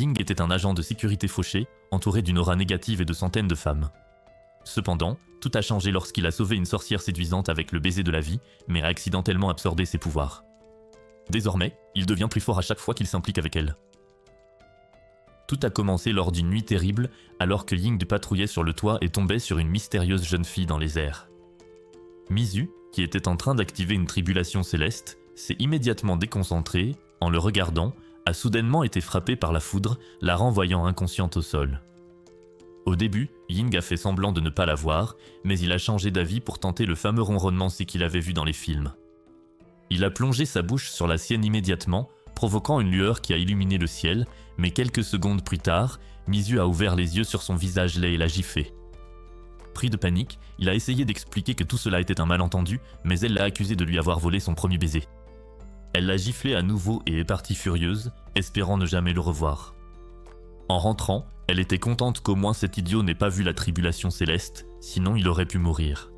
Ying était un agent de sécurité fauché, entouré d'une aura négative et de centaines de femmes. Cependant, tout a changé lorsqu'il a sauvé une sorcière séduisante avec le baiser de la vie, mais a accidentellement absorbé ses pouvoirs. Désormais, il devient plus fort à chaque fois qu'il s'implique avec elle. Tout a commencé lors d'une nuit terrible, alors que Ying patrouillait sur le toit et tombait sur une mystérieuse jeune fille dans les airs. Mizu, qui était en train d'activer une tribulation céleste, s'est immédiatement déconcentré, en le regardant, a soudainement été frappé par la foudre, la renvoyant inconsciente au sol. Au début, Ying a fait semblant de ne pas la voir, mais il a changé d'avis pour tenter le fameux ronronnement qu'il avait vu dans les films. Il a plongé sa bouche sur la sienne immédiatement, provoquant une lueur qui a illuminé le ciel, mais quelques secondes plus tard, Mizu a ouvert les yeux sur son visage laid et l'a giflé. Pris de panique, il a essayé d'expliquer que tout cela était un malentendu, mais elle l'a accusé de lui avoir volé son premier baiser. Elle l'a giflé à nouveau et est partie furieuse, espérant ne jamais le revoir. En rentrant, elle était contente qu'au moins cet idiot n'ait pas vu la tribulation céleste, sinon il aurait pu mourir.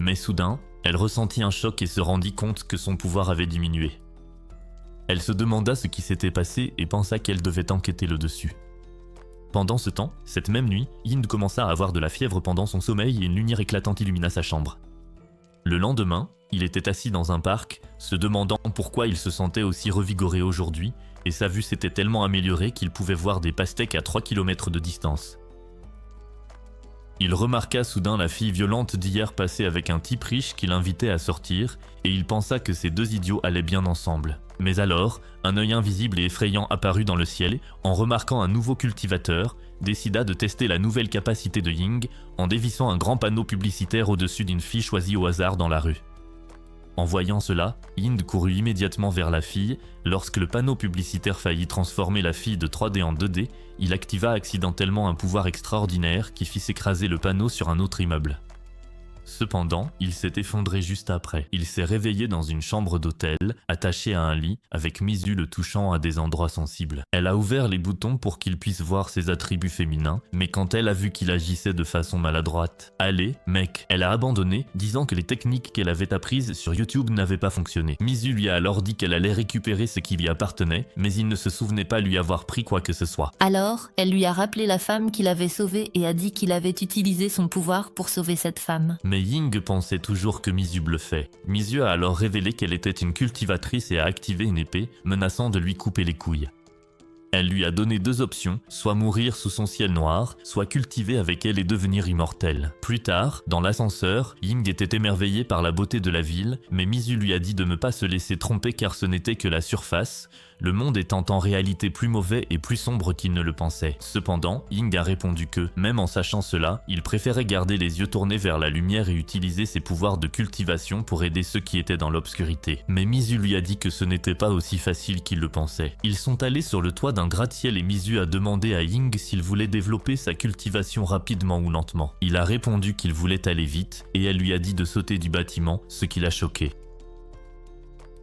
Mais soudain, elle ressentit un choc et se rendit compte que son pouvoir avait diminué. Elle se demanda ce qui s'était passé et pensa qu'elle devait enquêter le dessus. Pendant ce temps, cette même nuit, Ying commença à avoir de la fièvre pendant son sommeil et une lumière éclatante illumina sa chambre. Le lendemain, il était assis dans un parc, se demandant pourquoi il se sentait aussi revigoré aujourd'hui, et sa vue s'était tellement améliorée qu'il pouvait voir des pastèques à 3 km de distance. Il remarqua soudain la fille violente d'hier passer avec un type riche qui l'invitait à sortir, et il pensa que ces deux idiots allaient bien ensemble. Mais alors, un œil invisible et effrayant apparut dans le ciel, en remarquant un nouveau cultivateur, décida de tester la nouvelle capacité de Ying en dévissant un grand panneau publicitaire au-dessus d'une fille choisie au hasard dans la rue. En voyant cela, Ying courut immédiatement vers la fille. Lorsque le panneau publicitaire faillit transformer la fille de 3D en 2D, il activa accidentellement un pouvoir extraordinaire qui fit s'écraser le panneau sur un autre immeuble. Cependant, il s'est effondré juste après. Il s'est réveillé dans une chambre d'hôtel, attaché à un lit, avec Mizu le touchant à des endroits sensibles. Elle a ouvert les boutons pour qu'il puisse voir ses attributs féminins, mais quand elle a vu qu'il agissait de façon maladroite, allez, mec, elle a abandonné, disant que les techniques qu'elle avait apprises sur YouTube n'avaient pas fonctionné. Mizu lui a alors dit qu'elle allait récupérer ce qui lui appartenait, mais il ne se souvenait pas lui avoir pris quoi que ce soit. Alors, elle lui a rappelé la femme qu'il avait sauvée et a dit qu'il avait utilisé son pouvoir pour sauver cette femme. Mais Ying pensait toujours que Mizu bluffait. Mizu a alors révélé qu'elle était une cultivatrice et a activé une épée, menaçant de lui couper les couilles. Elle lui a donné deux options, soit mourir sous son ciel noir, soit cultiver avec elle et devenir immortel. Plus tard, dans l'ascenseur, Ying était émerveillé par la beauté de la ville, mais Mizu lui a dit de ne pas se laisser tromper car ce n'était que la surface, le monde étant en réalité plus mauvais et plus sombre qu'il ne le pensait. Cependant, Ying a répondu que, même en sachant cela, il préférait garder les yeux tournés vers la lumière et utiliser ses pouvoirs de cultivation pour aider ceux qui étaient dans l'obscurité. Mais Mizu lui a dit que ce n'était pas aussi facile qu'il le pensait. Ils sont allés sur le toit d'un gratte-ciel et Mizu a demandé à Ying s'il voulait développer sa cultivation rapidement ou lentement. Il a répondu qu'il voulait aller vite et elle lui a dit de sauter du bâtiment, ce qui l'a choqué.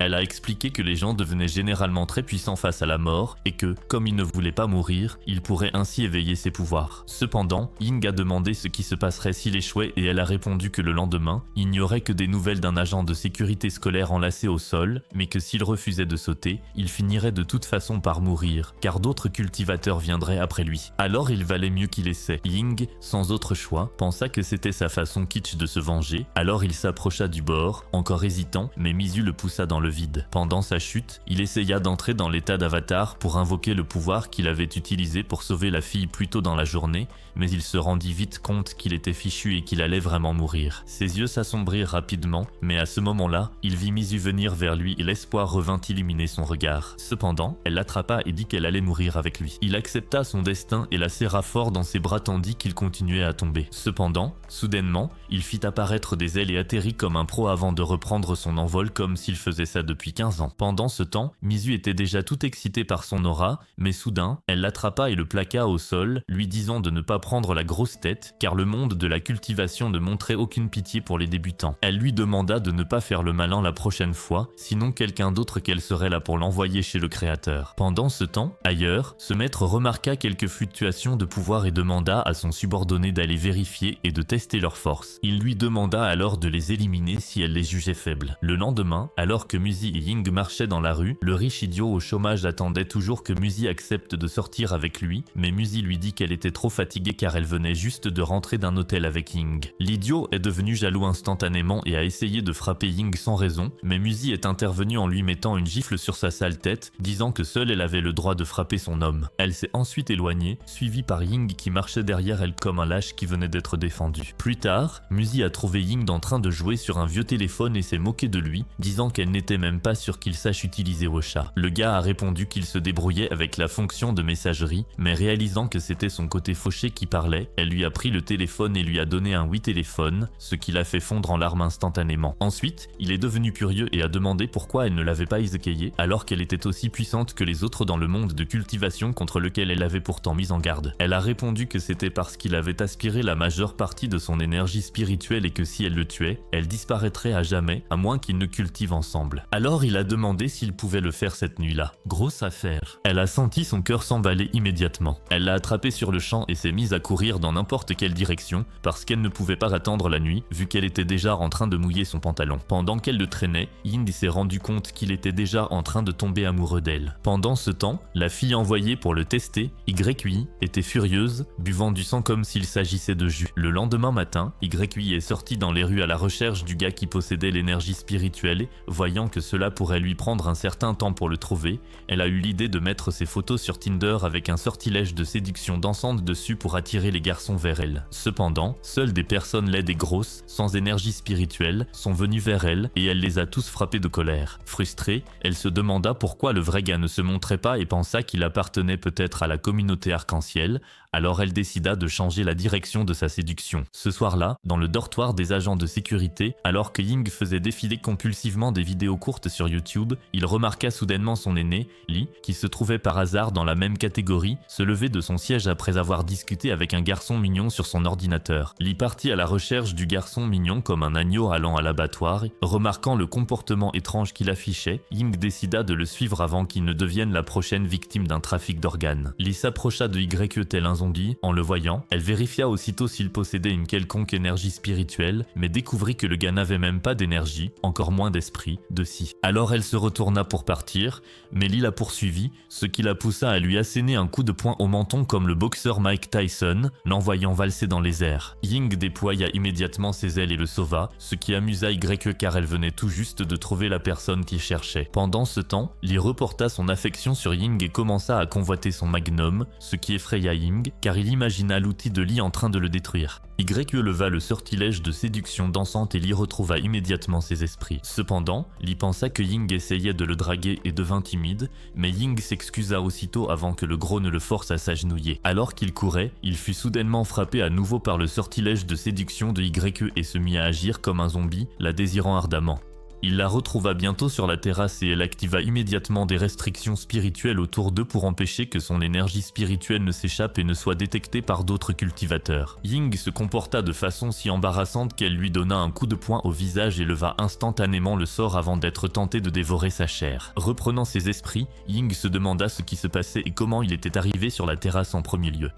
Elle a expliqué que les gens devenaient généralement très puissants face à la mort et que, comme il ne voulait pas mourir, il pourrait ainsi éveiller ses pouvoirs. Cependant, Ying a demandé ce qui se passerait s'il échouait et elle a répondu que le lendemain, il n'y aurait que des nouvelles d'un agent de sécurité scolaire enlacé au sol, mais que s'il refusait de sauter, il finirait de toute façon par mourir, car d'autres cultivateurs viendraient après lui. Alors il valait mieux qu'il essaie. Ying, sans autre choix, pensa que c'était sa façon kitsch de se venger, alors il s'approcha du bord, encore hésitant, mais Mizu le poussa dans le vide. Pendant sa chute, il essaya d'entrer dans l'état d'avatar pour invoquer le pouvoir qu'il avait utilisé pour sauver la fille plus tôt dans la journée, mais il se rendit vite compte qu'il était fichu et qu'il allait vraiment mourir. Ses yeux s'assombrirent rapidement, mais à ce moment-là, il vit Mizu venir vers lui et l'espoir revint illuminer son regard. Cependant, elle l'attrapa et dit qu'elle allait mourir avec lui. Il accepta son destin et la serra fort dans ses bras tandis qu'il continuait à tomber. Cependant, soudainement, il fit apparaître des ailes et atterrit comme un pro avant de reprendre son envol comme s'il faisait ça depuis 15 ans. Pendant ce temps, Mizu était déjà tout excité par son aura, mais soudain, elle l'attrapa et le plaqua au sol, lui disant de ne pas prendre la grosse tête, car le monde de la cultivation ne montrait aucune pitié pour les débutants. Elle lui demanda de ne pas faire le malin la prochaine fois, sinon quelqu'un d'autre qu'elle serait là pour l'envoyer chez le créateur. Pendant ce temps, ailleurs, ce maître remarqua quelques fluctuations de pouvoir et demanda à son subordonné d'aller vérifier et de tester leurs forces. Il lui demanda alors de les éliminer si elle les jugeait faibles. Le lendemain, alors que Musi et Ying marchaient dans la rue, le riche idiot au chômage attendait toujours que Musi accepte de sortir avec lui, mais Musi lui dit qu'elle était trop fatiguée car elle venait juste de rentrer d'un hôtel avec Ying. L'idiot est devenu jaloux instantanément et a essayé de frapper Ying sans raison, mais Musi est intervenue en lui mettant une gifle sur sa sale tête, disant que seule elle avait le droit de frapper son homme. Elle s'est ensuite éloignée, suivie par Ying qui marchait derrière elle comme un lâche qui venait d'être défendu. Plus tard, Musi a trouvé Ying en train de jouer sur un vieux téléphone et s'est moqué de lui, disant qu'elle n'était même pas sûre qu'il sache utiliser Ocha. Le gars a répondu qu'il se débrouillait avec la fonction de messagerie, mais réalisant que c'était son côté fauché qui parlait, elle lui a pris le téléphone et lui a donné un oui téléphone, ce qui l'a fait fondre en larmes instantanément. Ensuite, il est devenu curieux et a demandé pourquoi elle ne l'avait pas isekayé alors qu'elle était aussi puissante que les autres dans le monde de cultivation contre lequel elle avait pourtant mis en garde. Elle a répondu que c'était parce qu'il avait aspiré la majeure partie de son énergie spirituelle et que si elle le tuait, elle disparaîtrait à jamais, à moins qu'ils ne cultivent ensemble. Alors il a demandé s'il pouvait le faire cette nuit-là. Grosse affaire. Elle a senti son cœur s'emballer immédiatement. Elle l'a attrapé sur le champ et s'est mise à courir dans n'importe quelle direction parce qu'elle ne pouvait pas attendre la nuit vu qu'elle était déjà en train de mouiller son pantalon. Pendant qu'elle le traînait, Ying s'est rendu compte qu'il était déjà en train de tomber amoureux d'elle. Pendant ce temps, la fille envoyée pour le tester, YUI, était furieuse, buvant du sang comme s'il s'agissait de jus. Le lendemain matin, YUI est sortie dans les rues à la recherche du gars qui possédait l'énergie spirituelle. Voyant que cela pourrait lui prendre un certain temps pour le trouver, elle a eu l'idée de mettre ses photos sur Tinder avec un sortilège de séduction dansante dessus pour attirer les garçons vers elle. Cependant, seules des personnes laides et grosses, sans énergie spirituelle, sont venues vers elle et elle les a tous frappés de colère. Frustrée, elle se demanda pourquoi le vrai gars ne se montrait pas et pensa qu'il appartenait peut-être à la communauté arc-en-ciel, alors elle décida de changer la direction de sa séduction. Ce soir-là, dans le dortoir des agents de sécurité, alors que Ying faisait défiler compulsivement des vidéos courtes sur YouTube, il remarqua soudainement son aîné, Lee, qui se trouvait par hasard dans la même catégorie, se lever de son siège après avoir discuté avec un garçon mignon sur son ordinateur. Lee partit à la recherche du garçon mignon comme un agneau allant à l'abattoir. Remarquant le comportement étrange qu'il affichait, Ying décida de le suivre avant qu'il ne devienne la prochaine victime d'un trafic d'organes. Lee s'approcha de YUI tel un zombie. En le voyant, elle vérifia aussitôt s'il possédait une quelconque énergie spirituelle, mais découvrit que le gars n'avait même pas d'énergie, encore moins d'esprit, de si. Alors elle se retourna pour partir, mais Lee la poursuivit, ce qui la poussa à lui asséner un coup de poing au menton comme le boxeur Mike Tyson, l'envoyant valser dans les airs. Ying déploya immédiatement ses ailes et le sauva, ce qui amusa YUI car elle venait tout juste de trouver la personne qu'il cherchait. Pendant ce temps, Lee reporta son affection sur Ying et commença à convoiter son magnum, ce qui effraya Ying, car il imagina l'outil de Lee en train de le détruire. YUI leva le sortilège de séduction dansante et Lee retrouva immédiatement ses esprits. Cependant, Lee pensa que Ying essayait de le draguer et devint timide, mais Ying s'excusa aussitôt avant que le gros ne le force à s'agenouiller. Alors qu'il courait, il fut soudainement frappé à nouveau par le sortilège de séduction de YUI et se mit à agir comme un zombie, la désirant ardemment. Il la retrouva bientôt sur la terrasse et elle activa immédiatement des restrictions spirituelles autour d'eux pour empêcher que son énergie spirituelle ne s'échappe et ne soit détectée par d'autres cultivateurs. Ying se comporta de façon si embarrassante qu'elle lui donna un coup de poing au visage et leva instantanément le sort avant d'être tentée de dévorer sa chair. Reprenant ses esprits, Ying se demanda ce qui se passait et comment il était arrivé sur la terrasse en premier lieu.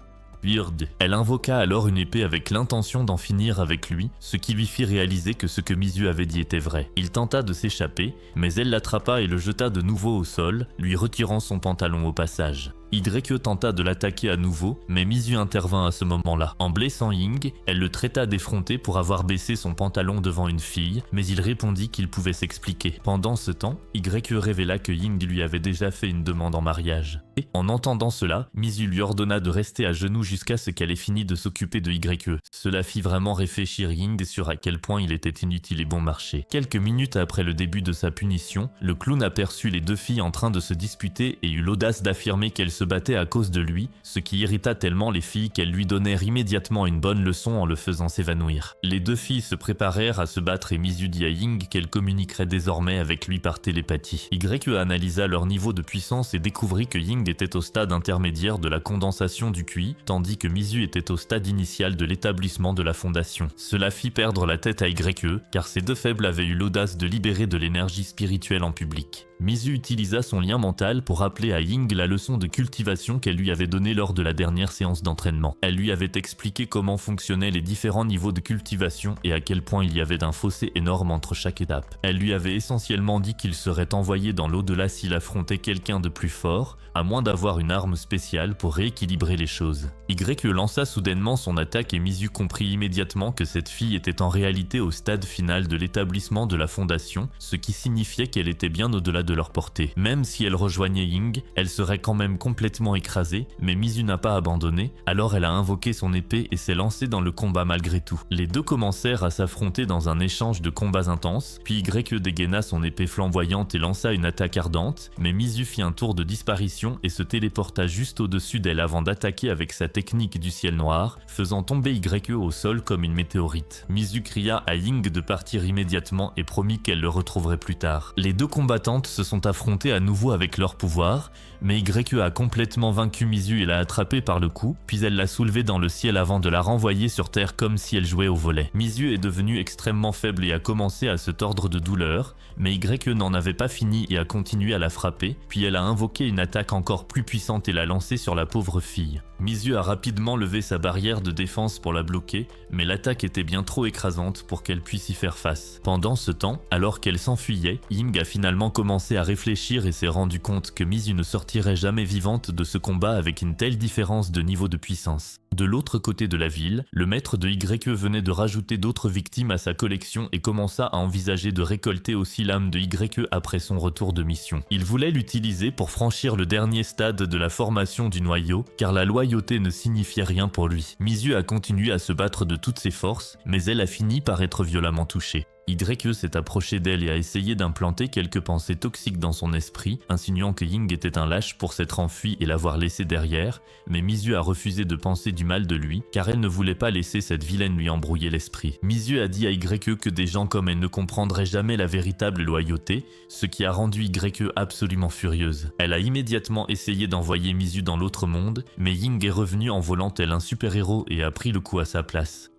Weird. Elle invoqua alors une épée avec l'intention d'en finir avec lui, ce qui lui fit réaliser que ce que Mizu avait dit était vrai. Il tenta de s'échapper, mais elle l'attrapa et le jeta de nouveau au sol, lui retirant son pantalon au passage. YUI tenta de l'attaquer à nouveau, mais Mizu intervint à ce moment-là. En blessant Ying, elle le traita d'effronté pour avoir baissé son pantalon devant une fille, mais il répondit qu'il pouvait s'expliquer. Pendant ce temps, YUI révéla que Ying lui avait déjà fait une demande en mariage. Et, en entendant cela, Mizu lui ordonna de rester à genoux jusqu'à ce qu'elle ait fini de s'occuper de YUI. Cela fit vraiment réfléchir Ying sur à quel point il était inutile et bon marché. Quelques minutes après le début de sa punition, le clown aperçut les deux filles en train de se disputer et eut l'audace d'affirmer qu'elles se battaient à cause de lui, ce qui irrita tellement les filles qu'elles lui donnèrent immédiatement une bonne leçon en le faisant s'évanouir. Les deux filles se préparèrent à se battre et Mizu dit à Ying qu'elle communiquerait désormais avec lui par télépathie. YUI analysa leur niveau de puissance et découvrit que Ying était au stade intermédiaire de la condensation du QI, tandis que Mizu était au stade initial de l'établissement de la fondation. Cela fit perdre la tête à YUI, car ces deux faibles avaient eu l'audace de libérer de l'énergie spirituelle en public. Mizu utilisa son lien mental pour rappeler à Ying la leçon de cultivation qu'elle lui avait donnée lors de la dernière séance d'entraînement. Elle lui avait expliqué comment fonctionnaient les différents niveaux de cultivation et à quel point il y avait un fossé énorme entre chaque étape. Elle lui avait essentiellement dit qu'il serait envoyé dans l'au-delà s'il affrontait quelqu'un de plus fort, à moins d'avoir une arme spéciale pour rééquilibrer les choses. Y lança soudainement son attaque et Mizu comprit immédiatement que cette fille était en réalité au stade final de l'établissement de la fondation, ce qui signifiait qu'elle était bien au-delà de leur portée. Même si elle rejoignait Ying, elle serait quand même complètement écrasée, mais Mizu n'a pas abandonné, alors elle a invoqué son épée et s'est lancée dans le combat malgré tout. Les deux commencèrent à s'affronter dans un échange de combats intenses, puis Y dégaina son épée flamboyante et lança une attaque ardente, mais Mizu fit un tour de disparition et se téléporta juste au-dessus d'elle avant d'attaquer avec sa technique du ciel noir, faisant tomber Y au sol comme une météorite. Mizu cria à Ying de partir immédiatement et promit qu'elle le retrouverait plus tard. Les deux combattantes se sont affrontées à nouveau avec leur pouvoir, mais Y a complètement vaincu Mizu et l'a attrapée par le cou, puis elle l'a soulevée dans le ciel avant de la renvoyer sur terre comme si elle jouait au volley. Mizu est devenue extrêmement faible et a commencé à se tordre de douleur, mais Y n'en avait pas fini et a continué à la frapper, puis elle a invoqué une attaque encore plus puissante et l'a lancée sur la pauvre fille. Mizu a rapidement levé sa barrière de défense pour la bloquer, mais l'attaque était bien trop écrasante pour qu'elle puisse y faire face. Pendant ce temps, alors qu'elle s'enfuyait, Ying a finalement commencé à réfléchir et s'est rendu compte que Mizu ne sortirait jamais vivante de ce combat avec une telle différence de niveau de puissance. De l'autre côté de la ville, le maître de Y venait de rajouter d'autres victimes à sa collection et commença à envisager de récolter aussi l'âme de Y après son retour de mission. Il voulait l'utiliser pour franchir le dernier stade de la formation du noyau, car la loyauté ne signifiait rien pour lui. Mizu a continué à se battre de toutes ses forces, mais elle a fini par être violemment touchée. Y s'est approché d'elle et a essayé d'implanter quelques pensées toxiques dans son esprit, insinuant que Ying était un lâche pour s'être enfui et l'avoir laissé derrière, mais Mizu a refusé de penser du mal de lui, car elle ne voulait pas laisser cette vilaine lui embrouiller l'esprit. Mizu a dit à Y que des gens comme elle ne comprendraient jamais la véritable loyauté, ce qui a rendu Y absolument furieuse. Elle a immédiatement essayé d'envoyer Mizu dans l'autre monde, mais Ying est revenu en volant tel un super-héros et a pris le coup à sa place.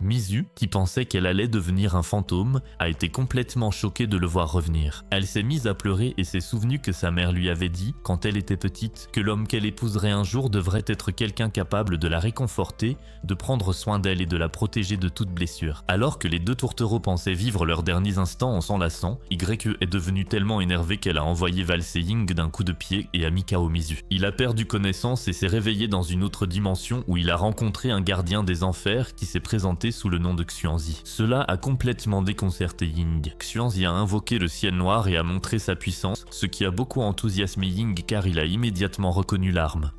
Mizu, qui pensait qu'elle allait devenir un fantôme, a été complètement choquée de le voir revenir. Elle s'est mise à pleurer et s'est souvenue que sa mère lui avait dit, quand elle était petite, que l'homme qu'elle épouserait un jour devrait être quelqu'un capable de la réconforter, de prendre soin d'elle et de la protéger de toute blessure. Alors que les deux tourtereaux pensaient vivre leurs derniers instants en s'enlaçant, Y est devenue tellement énervée qu'elle a envoyé valser Ying d'un coup de pied et a mis KO Mizu. Il a perdu connaissance et s'est réveillé dans une autre dimension où il a rencontré un gardien des enfers qui s'est présenté sous le nom de Xuanzi. Cela a complètement déconcerté Ying. Xuanzi a invoqué le ciel noir et a montré sa puissance, ce qui a beaucoup enthousiasmé Ying car il a immédiatement reconnu l'arme.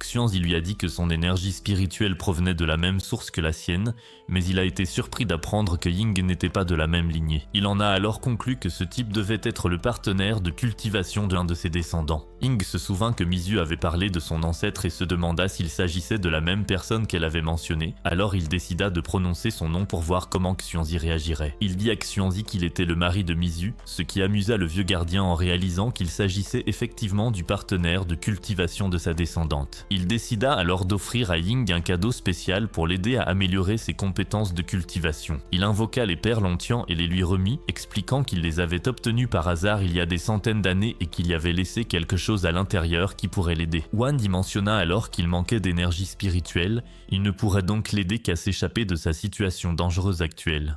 Xuanzi lui a dit que son énergie spirituelle provenait de la même source que la sienne, mais il a été surpris d'apprendre que Ying n'était pas de la même lignée. Il en a alors conclu que ce type devait être le partenaire de cultivation de l'un de ses descendants. Ying se souvint que Mizu avait parlé de son ancêtre et se demanda s'il s'agissait de la même personne qu'elle avait mentionnée, alors il décida de prononcer son nom pour voir comment Xuanzi réagirait. Il dit à Xuanzi qu'il était le mari de Mizu, ce qui amusa le vieux gardien en réalisant qu'il s'agissait effectivement du partenaire de cultivation de sa descendante. Il décida alors d'offrir à Ying un cadeau spécial pour l'aider à améliorer ses compétences de cultivation. Il invoqua les perles ontians et les lui remit, expliquant qu'il les avait obtenues par hasard il y a des centaines d'années et qu'il y avait laissé quelque chose à l'intérieur qui pourrait l'aider. Wan y mentionna alors qu'il manquait d'énergie spirituelle, il ne pourrait donc l'aider qu'à s'échapper de sa situation dangereuse actuelle.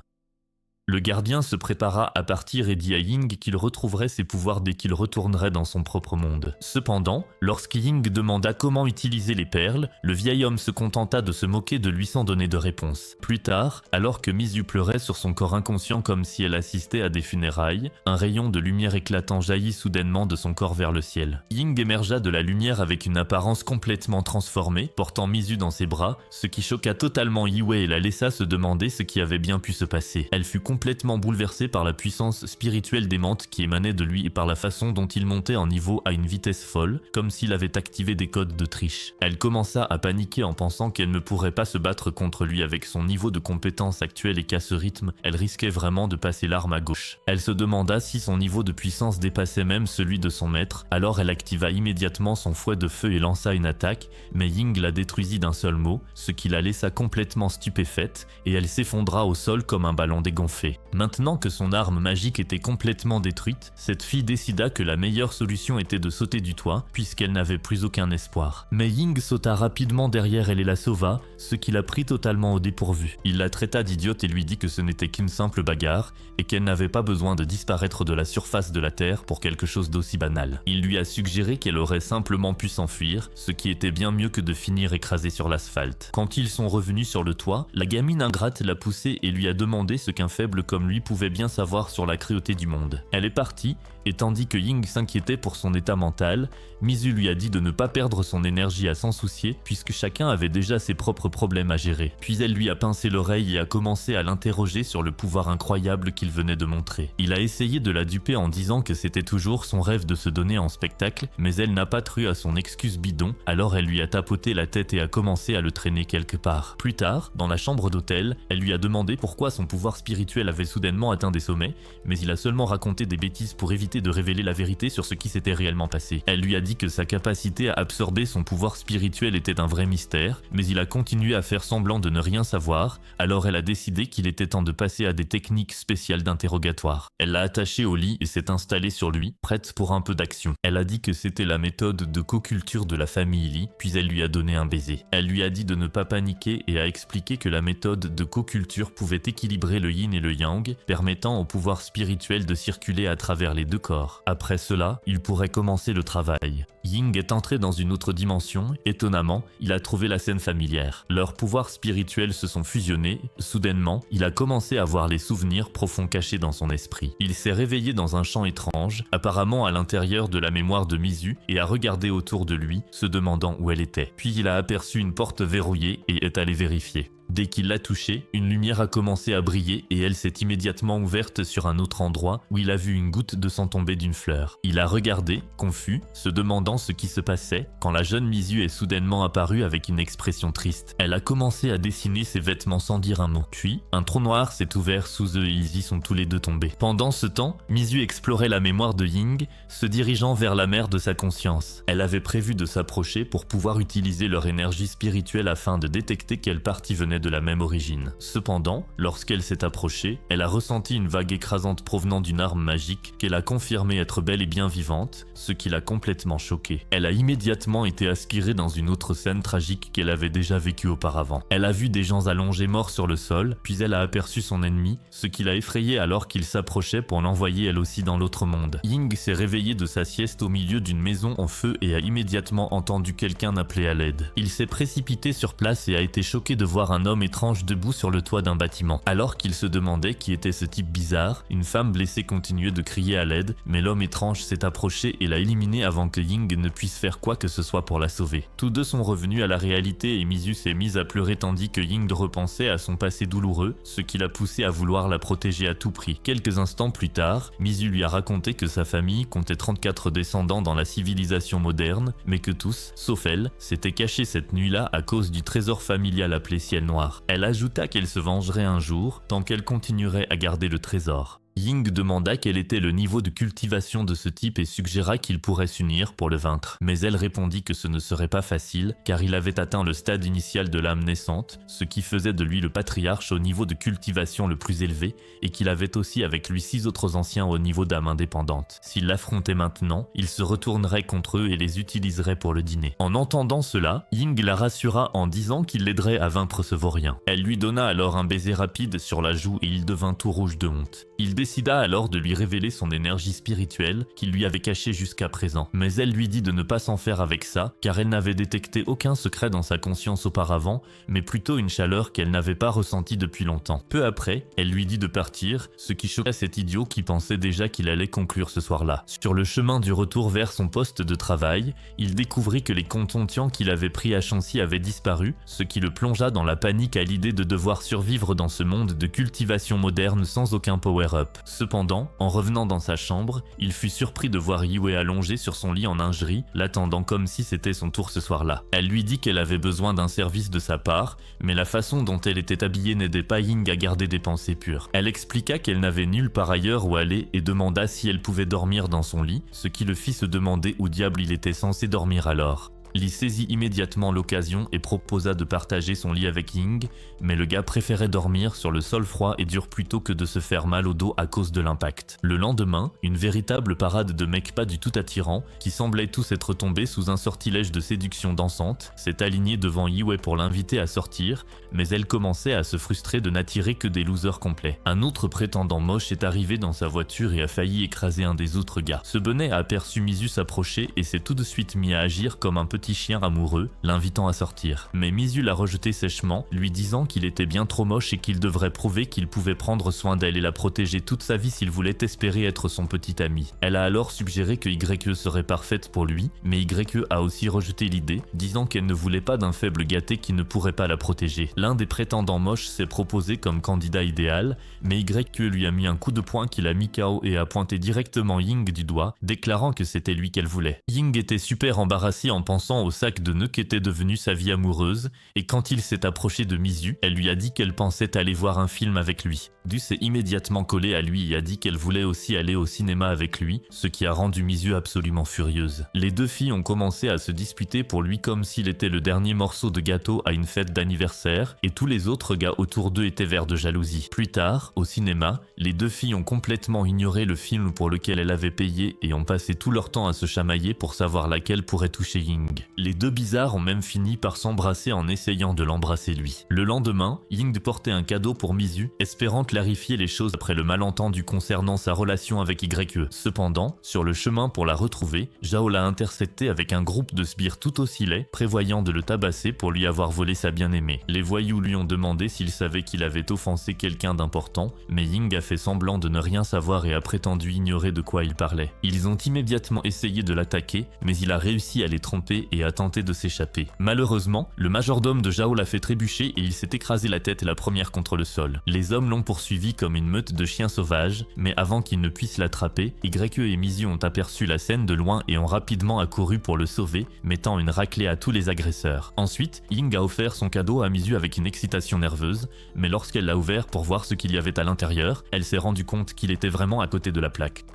Le gardien se prépara à partir et dit à Ying qu'il retrouverait ses pouvoirs dès qu'il retournerait dans son propre monde. Cependant, lorsque Ying demanda comment utiliser les perles, le vieil homme se contenta de se moquer de lui sans donner de réponse. Plus tard, alors que Mizu pleurait sur son corps inconscient comme si elle assistait à des funérailles, un rayon de lumière éclatant jaillit soudainement de son corps vers le ciel. Ying émergea de la lumière avec une apparence complètement transformée, portant Mizu dans ses bras, ce qui choqua totalement Yue et la laissa se demander ce qui avait bien pu se passer. Elle fut complètement bouleversé par la puissance spirituelle démente qui émanait de lui et par la façon dont il montait en niveau à une vitesse folle, comme s'il avait activé des codes de triche. Elle commença à paniquer en pensant qu'elle ne pourrait pas se battre contre lui avec son niveau de compétence actuel et qu'à ce rythme, elle risquait vraiment de passer l'arme à gauche. Elle se demanda si son niveau de puissance dépassait même celui de son maître, alors elle activa immédiatement son fouet de feu et lança une attaque, mais Ying la détruisit d'un seul mot, ce qui la laissa complètement stupéfaite, et elle s'effondra au sol comme un ballon dégonflé. fait. Maintenant que son arme magique était complètement détruite, cette fille décida que la meilleure solution était de sauter du toit, puisqu'elle n'avait plus aucun espoir. Mais Ying sauta rapidement derrière elle et la sauva, ce qui la prit totalement au dépourvu. Il la traita d'idiote et lui dit que ce n'était qu'une simple bagarre, et qu'elle n'avait pas besoin de disparaître de la surface de la Terre pour quelque chose d'aussi banal. Il lui a suggéré qu'elle aurait simplement pu s'enfuir, ce qui était bien mieux que de finir écrasée sur l'asphalte. Quand ils sont revenus sur le toit, la gamine ingrate l'a poussée et lui a demandé ce qu'un faible comme lui pouvait bien savoir sur la cruauté du monde. Elle est partie, et tandis que Ying s'inquiétait pour son état mental, Mizu lui a dit de ne pas perdre son énergie à s'en soucier, puisque chacun avait déjà ses propres problèmes à gérer. Puis elle lui a pincé l'oreille et a commencé à l'interroger sur le pouvoir incroyable qu'il venait de montrer. Il a essayé de la duper en disant que c'était toujours son rêve de se donner en spectacle, mais elle n'a pas cru à son excuse bidon, alors elle lui a tapoté la tête et a commencé à le traîner quelque part. Plus tard, dans la chambre d'hôtel, elle lui a demandé pourquoi son pouvoir spirituel avait soudainement atteint des sommets, mais il a seulement raconté des bêtises pour éviter de révéler la vérité sur ce qui s'était réellement passé. Elle lui a dit que sa capacité à absorber son pouvoir spirituel était un vrai mystère, mais il a continué à faire semblant de ne rien savoir, alors elle a décidé qu'il était temps de passer à des techniques spéciales d'interrogatoire. Elle l'a attaché au lit et s'est installée sur lui, prête pour un peu d'action. Elle a dit que c'était la méthode de co-culture de la famille Lee, puis elle lui a donné un baiser. Elle lui a dit de ne pas paniquer et a expliqué que la méthode de co-culture pouvait équilibrer le yin et le yang, permettant au pouvoir spirituel de circuler à travers les deux corps. Après cela, il pourrait commencer le travail. Ying est entré dans une autre dimension. Étonnamment, il a trouvé la scène familière. Leurs pouvoirs spirituels se sont fusionnés. Soudainement, il a commencé à voir les souvenirs profonds cachés dans son esprit. Il s'est réveillé dans un champ étrange, apparemment à l'intérieur de la mémoire de Mizu, et a regardé autour de lui, se demandant où elle était. Puis il a aperçu une porte verrouillée et est allé vérifier. Dès qu'il l'a touchée, une lumière a commencé à briller et elle s'est immédiatement ouverte sur un autre endroit où il a vu une goutte de sang tomber d'une fleur. Il a regardé, confus, se demandant ce qui se passait, quand la jeune Mizu est soudainement apparue avec une expression triste. Elle a commencé à dessiner ses vêtements sans dire un mot. Puis, un trou noir s'est ouvert sous eux et ils y sont tous les deux tombés. Pendant ce temps, Mizu explorait la mémoire de Ying, se dirigeant vers la mer de sa conscience. Elle avait prévu de s'approcher pour pouvoir utiliser leur énergie spirituelle afin de détecter quelle partie venait de la même origine. Cependant, lorsqu'elle s'est approchée, elle a ressenti une vague écrasante provenant d'une arme magique qu'elle a confirmé être bel et bien vivante, ce qui l'a complètement choquée. Elle a immédiatement été aspirée dans une autre scène tragique qu'elle avait déjà vécue auparavant. Elle a vu des gens allongés morts sur le sol, puis elle a aperçu son ennemi, ce qui l'a effrayée alors qu'il s'approchait pour l'envoyer elle aussi dans l'autre monde. Ying s'est réveillée de sa sieste au milieu d'une maison en feu et a immédiatement entendu quelqu'un appeler à l'aide. Il s'est précipité sur place et a été choqué de voir un homme étrange debout sur le toit d'un bâtiment. Alors qu'il se demandait qui était ce type bizarre, une femme blessée continuait de crier à l'aide, mais l'homme étrange s'est approché et l'a éliminé avant que Ying ne puisse faire quoi que ce soit pour la sauver. Tous deux sont revenus à la réalité et Mizu s'est mise à pleurer tandis que Ying repensait à son passé douloureux, ce qui l'a poussé à vouloir la protéger à tout prix. Quelques instants plus tard, Mizu lui a raconté que sa famille comptait 34 descendants dans la civilisation moderne, mais que tous, sauf elle, s'étaient cachés cette nuit-là à cause du trésor familial appelé Ciel Noir. Elle ajouta qu'elle se vengerait un jour tant qu'elle continuerait à garder le trésor. Ying demanda quel était le niveau de cultivation de ce type et suggéra qu'ils pourraient s'unir pour le vaincre. Mais elle répondit que ce ne serait pas facile car il avait atteint le stade initial de l'âme naissante, ce qui faisait de lui le patriarche au niveau de cultivation le plus élevé et qu'il avait aussi avec lui 6 autres anciens au niveau d'âme indépendante. S'il l'affrontait maintenant, il se retournerait contre eux et les utiliserait pour le dîner. En entendant cela, Ying la rassura en disant qu'il l'aiderait à vaincre ce vaurien. Elle lui donna alors un baiser rapide sur la joue et il devint tout rouge de honte. Il décida alors de lui révéler son énergie spirituelle qu'il lui avait cachée jusqu'à présent. Mais elle lui dit de ne pas s'en faire avec ça, car elle n'avait détecté aucun secret dans sa conscience auparavant, mais plutôt une chaleur qu'elle n'avait pas ressentie depuis longtemps. Peu après, elle lui dit de partir, ce qui choqua cet idiot qui pensait déjà qu'il allait conclure ce soir-là. Sur le chemin du retour vers son poste de travail, il découvrit que les contentiens qu'il avait pris à Chancy avaient disparu, ce qui le plongea dans la panique à l'idée de devoir survivre dans ce monde de cultivation moderne sans aucun power-up. Cependant, en revenant dans sa chambre, il fut surpris de voir Yue allongée sur son lit en lingerie, l'attendant comme si c'était son tour ce soir-là. Elle lui dit qu'elle avait besoin d'un service de sa part, mais la façon dont elle était habillée n'aidait pas Ying à garder des pensées pures. Elle expliqua qu'elle n'avait nulle part ailleurs où aller et demanda si elle pouvait dormir dans son lit, ce qui le fit se demander où diable il était censé dormir alors. Lee saisit immédiatement l'occasion et proposa de partager son lit avec Ying, mais le gars préférait dormir sur le sol froid et dur plutôt que de se faire mal au dos à cause de l'impact. Le lendemain, une véritable parade de mecs pas du tout attirants, qui semblaient tous être tombés sous un sortilège de séduction dansante, s'est alignée devant Yue pour l'inviter à sortir, mais elle commençait à se frustrer de n'attirer que des losers complets. Un autre prétendant moche est arrivé dans sa voiture et a failli écraser un des autres gars. Ce bonnet a aperçu Mizu s'approcher et s'est tout de suite mis à agir comme un petit chien amoureux, l'invitant à sortir. Mais Mizu l'a rejeté sèchement, lui disant qu'il était bien trop moche et qu'il devrait prouver qu'il pouvait prendre soin d'elle et la protéger toute sa vie s'il voulait espérer être son petit ami. Elle a alors suggéré que YE serait parfaite pour lui, mais YE a aussi rejeté l'idée, disant qu'elle ne voulait pas d'un faible gâté qui ne pourrait pas la protéger. L'un des prétendants moches s'est proposé comme candidat idéal, mais YE lui a mis un coup de poing qui l'a mis KO et a pointé directement Ying du doigt, déclarant que c'était lui qu'elle voulait. Ying était super embarrassé en pensant au sac de nœuds qu'était devenu sa vie amoureuse, et quand il s'est approché de Mizu, elle lui a dit qu'elle pensait aller voir un film avec lui. Du s'est immédiatement collée à lui et a dit qu'elle voulait aussi aller au cinéma avec lui, ce qui a rendu Mizu absolument furieuse. Les deux filles ont commencé à se disputer pour lui comme s'il était le dernier morceau de gâteau à une fête d'anniversaire, et tous les autres gars autour d'eux étaient verts de jalousie. Plus tard, au cinéma, les deux filles ont complètement ignoré le film pour lequel elles avaient payé et ont passé tout leur temps à se chamailler pour savoir laquelle pourrait toucher Ying. Les deux bizarres ont même fini par s'embrasser en essayant de l'embrasser lui. Le lendemain, Ying portait un cadeau pour Mizu, espérant clarifier les choses après le malentendu concernant sa relation avec YE. Cependant, sur le chemin pour la retrouver, Zhao l'a intercepté avec un groupe de sbires tout aussi laids, prévoyant de le tabasser pour lui avoir volé sa bien-aimée. Les voyous lui ont demandé s'il savait qu'il avait offensé quelqu'un d'important, mais Ying a fait semblant de ne rien savoir et a prétendu ignorer de quoi il parlait. Ils ont immédiatement essayé de l'attaquer, mais il a réussi à les tromper et a tenté de s'échapper. Malheureusement, le majordome de Zhao l'a fait trébucher et il s'est écrasé la tête la première contre le sol. Les hommes l'ont poursuivi comme une meute de chiens sauvages, mais avant qu'ils ne puissent l'attraper, YE et Mizu ont aperçu la scène de loin et ont rapidement accouru pour le sauver, mettant une raclée à tous les agresseurs. Ensuite, Ying a offert son cadeau à Mizu avec une excitation nerveuse, mais lorsqu'elle l'a ouvert pour voir ce qu'il y avait à l'intérieur, elle s'est rendue compte qu'il était vraiment à côté de la plaque.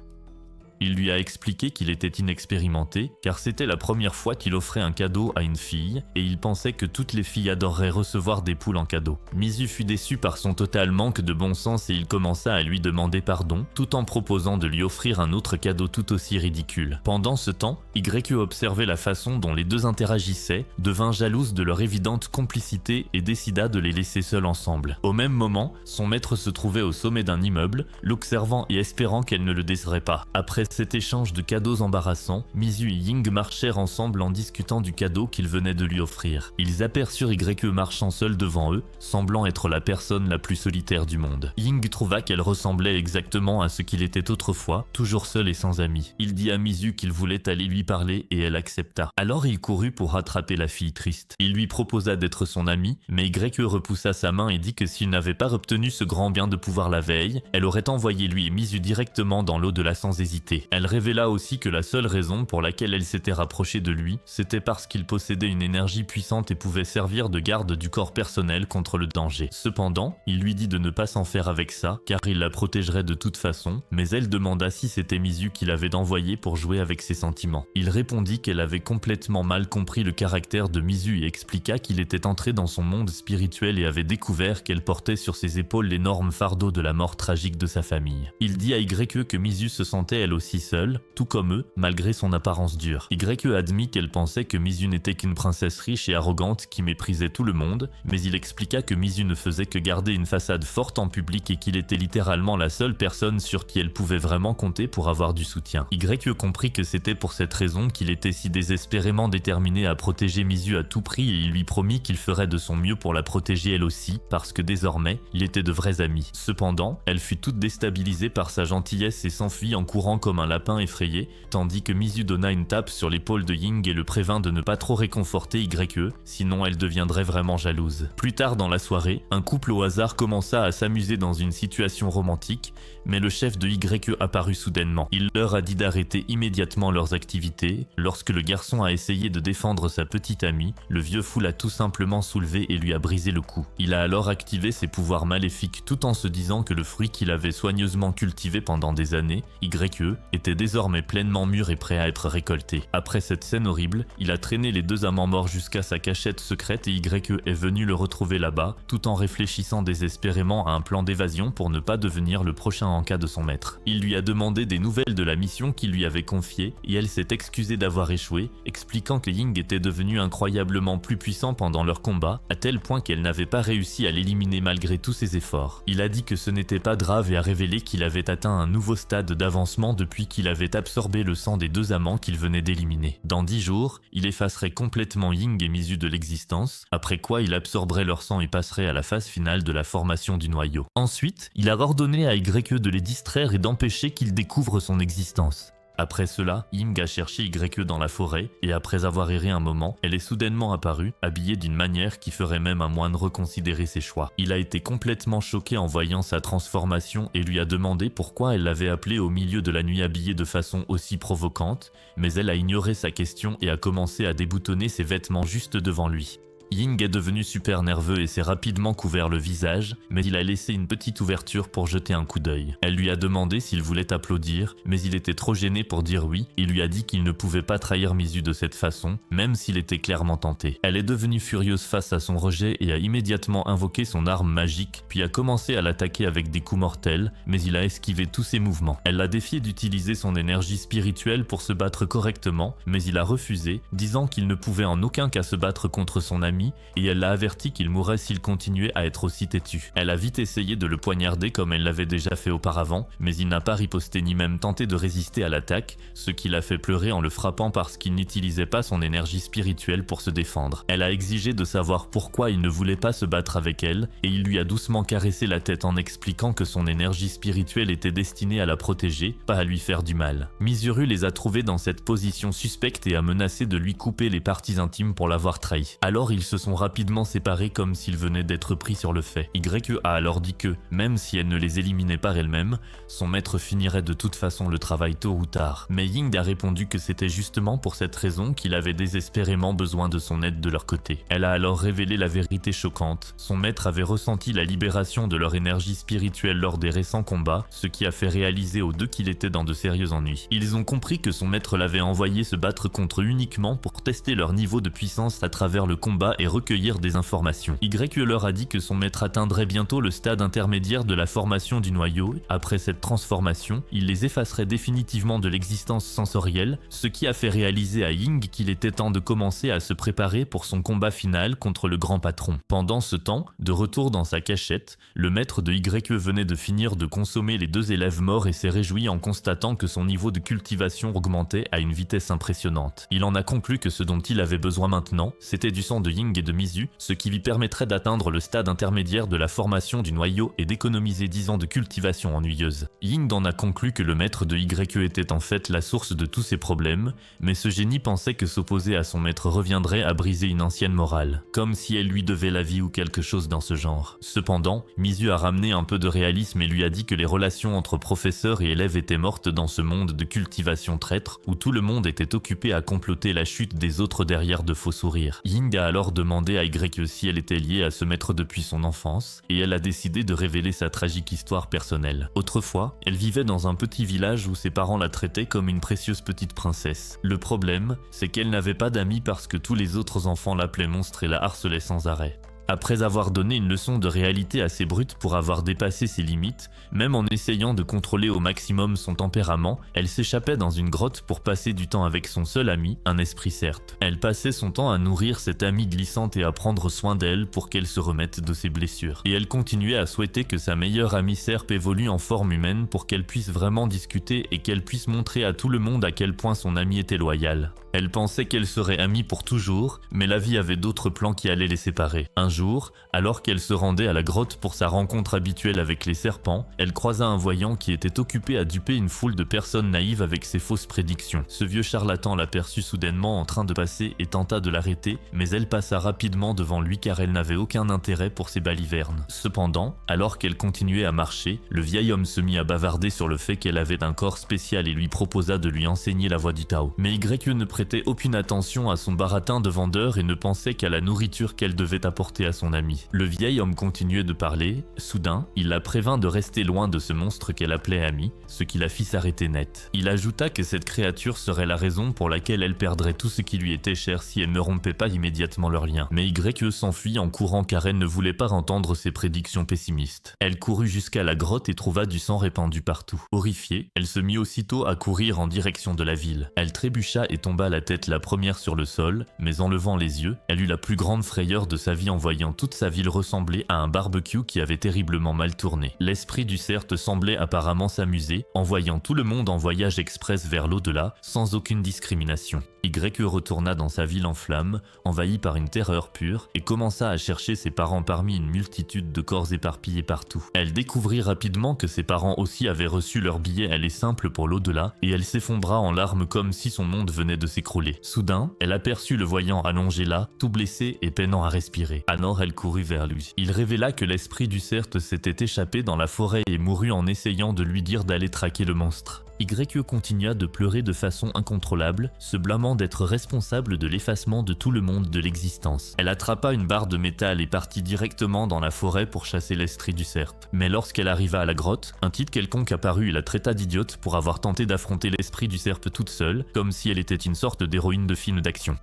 Il lui a expliqué qu'il était inexpérimenté, car c'était la première fois qu'il offrait un cadeau à une fille, et il pensait que toutes les filles adoreraient recevoir des poules en cadeau. Mizu fut déçu par son total manque de bon sens et il commença à lui demander pardon, tout en proposant de lui offrir un autre cadeau tout aussi ridicule. Pendant ce temps, YE observait la façon dont les deux interagissaient, devint jalouse de leur évidente complicité et décida de les laisser seuls ensemble. Au même moment, son maître se trouvait au sommet d'un immeuble, l'observant et espérant qu'elle ne le décerait pas. Après cet échange de cadeaux embarrassants, Mizu et Ying marchèrent ensemble en discutant du cadeau qu'ils venaient de lui offrir. Ils aperçurent YE marchant seul devant eux, semblant être la personne la plus solitaire du monde. Ying trouva qu'elle ressemblait exactement à ce qu'il était autrefois, toujours seul et sans amis. Il dit à Mizu qu'il voulait aller lui parler et elle accepta. Alors il courut pour rattraper la fille triste. Il lui proposa d'être son ami, mais YE repoussa sa main et dit que s'il n'avait pas obtenu ce grand bien de pouvoir la veille, elle aurait envoyé lui et Mizu directement dans l'au-delà sans hésiter. Elle révéla aussi que la seule raison pour laquelle elle s'était rapprochée de lui, c'était parce qu'il possédait une énergie puissante et pouvait servir de garde du corps personnel contre le danger. Cependant, il lui dit de ne pas s'en faire avec ça, car il la protégerait de toute façon, mais elle demanda si c'était Mizu qui l'avait envoyé pour jouer avec ses sentiments. Il répondit qu'elle avait complètement mal compris le caractère de Mizu et expliqua qu'il était entré dans son monde spirituel et avait découvert qu'elle portait sur ses épaules l'énorme fardeau de la mort tragique de sa famille. Il dit à YE que Mizu se sentait elle aussi seule, tout comme eux, malgré son apparence dure. YE admit qu'elle pensait que Mizu n'était qu'une princesse riche et arrogante qui méprisait tout le monde, mais il expliqua que Mizu ne faisait que garder une façade forte en public et qu'il était littéralement la seule personne sur qui elle pouvait vraiment compter pour avoir du soutien. YE comprit que c'était pour cette raison qu'il était si désespérément déterminé à protéger Mizu à tout prix et il lui promit qu'il ferait de son mieux pour la protéger elle aussi, parce que désormais, il était de vrais amis. Cependant, elle fut toute déstabilisée par sa gentillesse et s'enfuit en courant comme un lapin effrayé, tandis que Mizu donna une tape sur l'épaule de Ying et le prévint de ne pas trop réconforter YE, sinon elle deviendrait vraiment jalouse. Plus tard dans la soirée, un couple au hasard commença à s'amuser dans une situation romantique, mais le chef de YE apparut soudainement. Il leur a dit d'arrêter immédiatement leurs activités. Lorsque le garçon a essayé de défendre sa petite amie, le vieux fou l'a tout simplement soulevé et lui a brisé le cou. Il a alors activé ses pouvoirs maléfiques tout en se disant que le fruit qu'il avait soigneusement cultivé pendant des années, YE, était désormais pleinement mûr et prêt à être récolté. Après cette scène horrible, il a traîné les deux amants morts jusqu'à sa cachette secrète et YE est venu le retrouver là-bas, tout en réfléchissant désespérément à un plan d'évasion pour ne pas devenir le prochain en cas de son maître. Il lui a demandé des nouvelles de la mission qu'il lui avait confiée et elle s'est excusée d'avoir échoué, expliquant que Ying était devenu incroyablement plus puissant pendant leur combat, à tel point qu'elle n'avait pas réussi à l'éliminer malgré tous ses efforts. Il a dit que ce n'était pas grave et a révélé qu'il avait atteint un nouveau stade d'avancement depuis qu'il avait absorbé le sang des deux amants qu'il venait d'éliminer. Dans 10 jours, il effacerait complètement Ying et Mizu de l'existence, après quoi il absorberait leur sang et passerait à la phase finale de la formation du noyau. Ensuite, il a ordonné à YE de les distraire et d'empêcher qu'ils découvrent son existence. Après cela, Ying a cherché YE dans la forêt et après avoir erré un moment, elle est soudainement apparue, habillée d'une manière qui ferait même un moine reconsidérer ses choix. Il a été complètement choqué en voyant sa transformation et lui a demandé pourquoi elle l'avait appelée au milieu de la nuit habillée de façon aussi provocante, mais elle a ignoré sa question et a commencé à déboutonner ses vêtements juste devant lui. Ying est devenu super nerveux et s'est rapidement couvert le visage, mais il a laissé une petite ouverture pour jeter un coup d'œil. Elle lui a demandé s'il voulait applaudir, mais il était trop gêné pour dire oui et lui a dit qu'il ne pouvait pas trahir Mizu de cette façon, même s'il était clairement tenté. Elle est devenue furieuse face à son rejet et a immédiatement invoqué son arme magique, puis a commencé à l'attaquer avec des coups mortels, mais il a esquivé tous ses mouvements. Elle l'a défié d'utiliser son énergie spirituelle pour se battre correctement, mais il a refusé, disant qu'il ne pouvait en aucun cas se battre contre son ami, et elle l'a averti qu'il mourrait s'il continuait à être aussi têtu. Elle a vite essayé de le poignarder comme elle l'avait déjà fait auparavant, mais il n'a pas riposté ni même tenté de résister à l'attaque, ce qui l'a fait pleurer en le frappant parce qu'il n'utilisait pas son énergie spirituelle pour se défendre. Elle a exigé de savoir pourquoi il ne voulait pas se battre avec elle, et il lui a doucement caressé la tête en expliquant que son énergie spirituelle était destinée à la protéger, pas à lui faire du mal. Mizuru les a trouvés dans cette position suspecte et a menacé de lui couper les parties intimes pour l'avoir trahi. Alors ils se sont rapidement séparés comme s'ils venaient d'être pris sur le fait. YE a alors dit que, même si elle ne les éliminait par elle-même, son maître finirait de toute façon le travail tôt ou tard. Mais Ying a répondu que c'était justement pour cette raison qu'il avait désespérément besoin de son aide de leur côté. Elle a alors révélé la vérité choquante. Son maître avait ressenti la libération de leur énergie spirituelle lors des récents combats, ce qui a fait réaliser aux deux qu'il était dans de sérieux ennuis. Ils ont compris que son maître l'avait envoyé se battre contre eux uniquement pour tester leur niveau de puissance à travers le combat et recueillir des informations. YE leur a dit que son maître atteindrait bientôt le stade intermédiaire de la formation du noyau. Après cette transformation, il les effacerait définitivement de l'existence sensorielle, ce qui a fait réaliser à Ying qu'il était temps de commencer à se préparer pour son combat final contre le grand patron. Pendant ce temps, de retour dans sa cachette, le maître de YE venait de finir de consommer les deux élèves morts et s'est réjoui en constatant que son niveau de cultivation augmentait à une vitesse impressionnante. Il en a conclu que ce dont il avait besoin maintenant, c'était du sang de Ying et de Mizu, ce qui lui permettrait d'atteindre le stade intermédiaire de la formation du noyau et d'économiser 10 ans de cultivation ennuyeuse. Ying en a conclu que le maître de YE était en fait la source de tous ses problèmes, mais ce génie pensait que s'opposer à son maître reviendrait à briser une ancienne morale, comme si elle lui devait la vie ou quelque chose dans ce genre. Cependant, Mizu a ramené un peu de réalisme et lui a dit que les relations entre professeurs et élèves étaient mortes dans ce monde de cultivation traître, où tout le monde était occupé à comploter la chute des autres derrière de faux sourires. Ying a alors demandé à YE si elle était liée à ce maître depuis son enfance, et elle a décidé de révéler sa tragique histoire personnelle. Autrefois, elle vivait dans un petit village où ses parents la traitaient comme une précieuse petite princesse. Le problème, c'est qu'elle n'avait pas d'amis parce que tous les autres enfants l'appelaient monstre et la harcelaient sans arrêt. Après avoir donné une leçon de réalité assez brute pour avoir dépassé ses limites, même en essayant de contrôler au maximum son tempérament, elle s'échappait dans une grotte pour passer du temps avec son seul ami, un esprit serpe. Elle passait son temps à nourrir cette amie glissante et à prendre soin d'elle pour qu'elle se remette de ses blessures. Et elle continuait à souhaiter que sa meilleure amie serpe évolue en forme humaine pour qu'elle puisse vraiment discuter et qu'elle puisse montrer à tout le monde à quel point son amie était loyale. Elle pensait qu'elle serait amie pour toujours, mais la vie avait d'autres plans qui allaient les séparer. Un jour, alors qu'elle se rendait à la grotte pour sa rencontre habituelle avec les serpents, elle croisa un voyant qui était occupé à duper une foule de personnes naïves avec ses fausses prédictions. Ce vieux charlatan l'aperçut soudainement en train de passer et tenta de l'arrêter, mais elle passa rapidement devant lui car elle n'avait aucun intérêt pour ses balivernes. Cependant, alors qu'elle continuait à marcher, le vieil homme se mit à bavarder sur le fait qu'elle avait un corps spécial et lui proposa de lui enseigner la voie du Tao. Mais YE ne prétendait prêtait aucune attention à son baratin de vendeur et ne pensait qu'à la nourriture qu'elle devait apporter à son ami. Le vieil homme continuait de parler. Soudain, il la prévint de rester loin de ce monstre qu'elle appelait ami, ce qui la fit s'arrêter net. Il ajouta que cette créature serait la raison pour laquelle elle perdrait tout ce qui lui était cher si elle ne rompait pas immédiatement leur lien. Mais YE s'enfuit en courant car elle ne voulait pas entendre ses prédictions pessimistes. Elle courut jusqu'à la grotte et trouva du sang répandu partout. Horrifiée, elle se mit aussitôt à courir en direction de la ville. Elle trébucha et tomba la tête la première sur le sol, mais en levant les yeux, elle eut la plus grande frayeur de sa vie en voyant toute sa ville ressembler à un barbecue qui avait terriblement mal tourné. L'esprit du cercle semblait apparemment s'amuser, en voyant tout le monde en voyage express vers l'au-delà, sans aucune discrimination. YE retourna dans sa ville en flammes, envahi par une terreur pure, et commença à chercher ses parents parmi une multitude de corps éparpillés partout. Elle découvrit rapidement que ses parents aussi avaient reçu leur billet aller simple pour l'au-delà, et elle s'effondra en larmes comme si son monde venait de s'écrouler. Soudain, elle aperçut le voyant allongé là, tout blessé et peinant à respirer. Alors elle courut vers lui. Il révéla que l'esprit du cercle s'était échappé dans la forêt et mourut en essayant de lui dire d'aller traquer le monstre. YE continua de pleurer de façon incontrôlable, se blâmant d'être responsable de l'effacement de tout le monde de l'existence. Elle attrapa une barre de métal et partit directement dans la forêt pour chasser l'esprit du serpe. Mais lorsqu'elle arriva à la grotte, un type quelconque apparut et la traita d'idiote pour avoir tenté d'affronter l'esprit du serpe toute seule, comme si elle était une sorte d'héroïne de film d'action.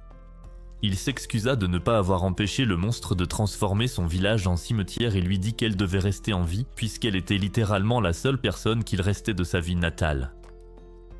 Il s'excusa de ne pas avoir empêché le monstre de transformer son village en cimetière et lui dit qu'elle devait rester en vie, puisqu'elle était littéralement la seule personne qu'il restait de sa vie natale.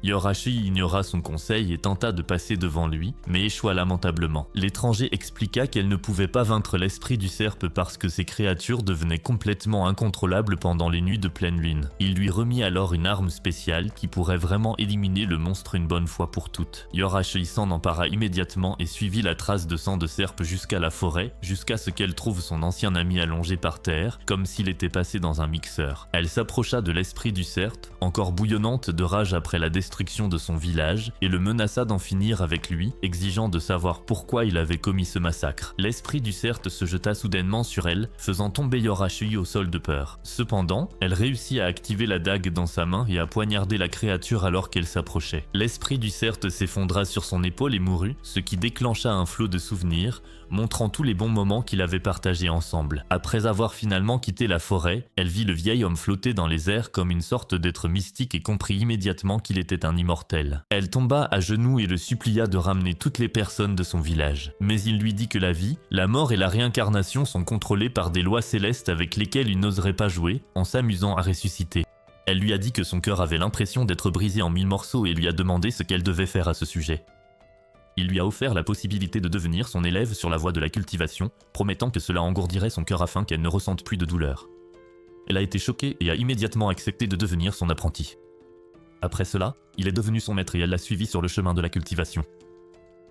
Yorashi ignora son conseil et tenta de passer devant lui, mais échoua lamentablement. L'étranger expliqua qu'elle ne pouvait pas vaincre l'esprit du serpe parce que ces créatures devenaient complètement incontrôlables pendant les nuits de pleine lune. Il lui remit alors une arme spéciale qui pourrait vraiment éliminer le monstre une bonne fois pour toutes. Yorashi s'en empara immédiatement et suivit la trace de sang de serpe jusqu'à la forêt, jusqu'à ce qu'elle trouve son ancien ami allongé par terre, comme s'il était passé dans un mixeur. Elle s'approcha de l'esprit du serpe, encore bouillonnante de rage après la destruction de son village, et le menaça d'en finir avec lui, exigeant de savoir pourquoi il avait commis ce massacre. L'esprit du cercle se jeta soudainement sur elle, faisant tomber Yorashi au sol de peur. Cependant, elle réussit à activer la dague dans sa main et à poignarder la créature alors qu'elle s'approchait. L'esprit du cercle s'effondra sur son épaule et mourut, ce qui déclencha un flot de souvenirs, montrant tous les bons moments qu'ils avaient partagés ensemble. Après avoir finalement quitté la forêt, elle vit le vieil homme flotter dans les airs comme une sorte d'être mystique et comprit immédiatement qu'il était un immortel. Elle tomba à genoux et le supplia de ramener toutes les personnes de son village. Mais il lui dit que la vie, la mort et la réincarnation sont contrôlées par des lois célestes avec lesquelles il n'oserait pas jouer, en s'amusant à ressusciter. Elle lui a dit que son cœur avait l'impression d'être brisé en 1000 morceaux et lui a demandé ce qu'elle devait faire à ce sujet. Il lui a offert la possibilité de devenir son élève sur la voie de la cultivation, promettant que cela engourdirait son cœur afin qu'elle ne ressente plus de douleur. Elle a été choquée et a immédiatement accepté de devenir son apprenti. Après cela, il est devenu son maître et elle l'a suivi sur le chemin de la cultivation.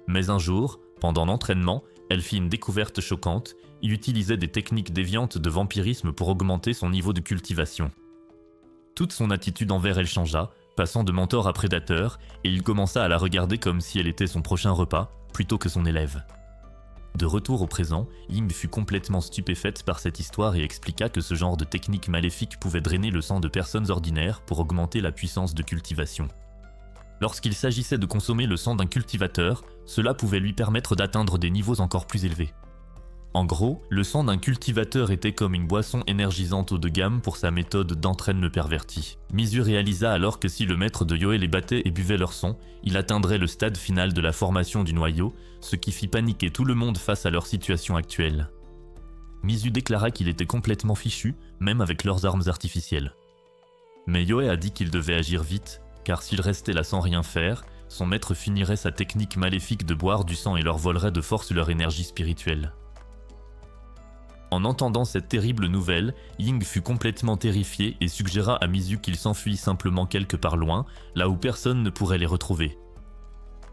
Mais un jour, pendant l'entraînement, elle fit une découverte choquante. Il utilisait des techniques déviantes de vampirisme pour augmenter son niveau de cultivation. Toute son attitude envers elle changea, passant de mentor à prédateur, et il commença à la regarder comme si elle était son prochain repas, plutôt que son élève. De retour au présent, Ying fut complètement stupéfaite par cette histoire et expliqua que ce genre de technique maléfique pouvait drainer le sang de personnes ordinaires pour augmenter la puissance de cultivation. Lorsqu'il s'agissait de consommer le sang d'un cultivateur, cela pouvait lui permettre d'atteindre des niveaux encore plus élevés. En gros, le sang d'un cultivateur était comme une boisson énergisante haut de gamme pour sa méthode d'entraîne perverti. Mizu réalisa alors que si le maître de Yoe les battait et buvait leur sang, il atteindrait le stade final de la formation du noyau, ce qui fit paniquer tout le monde face à leur situation actuelle. Mizu déclara qu'il était complètement fichu, même avec leurs armes artificielles. Mais Yoe a dit qu'il devait agir vite, car s'il restait là sans rien faire, son maître finirait sa technique maléfique de boire du sang et leur volerait de force leur énergie spirituelle. En entendant cette terrible nouvelle, Ying fut complètement terrifié et suggéra à Mizu qu'il s'enfuit simplement quelque part loin, là où personne ne pourrait les retrouver.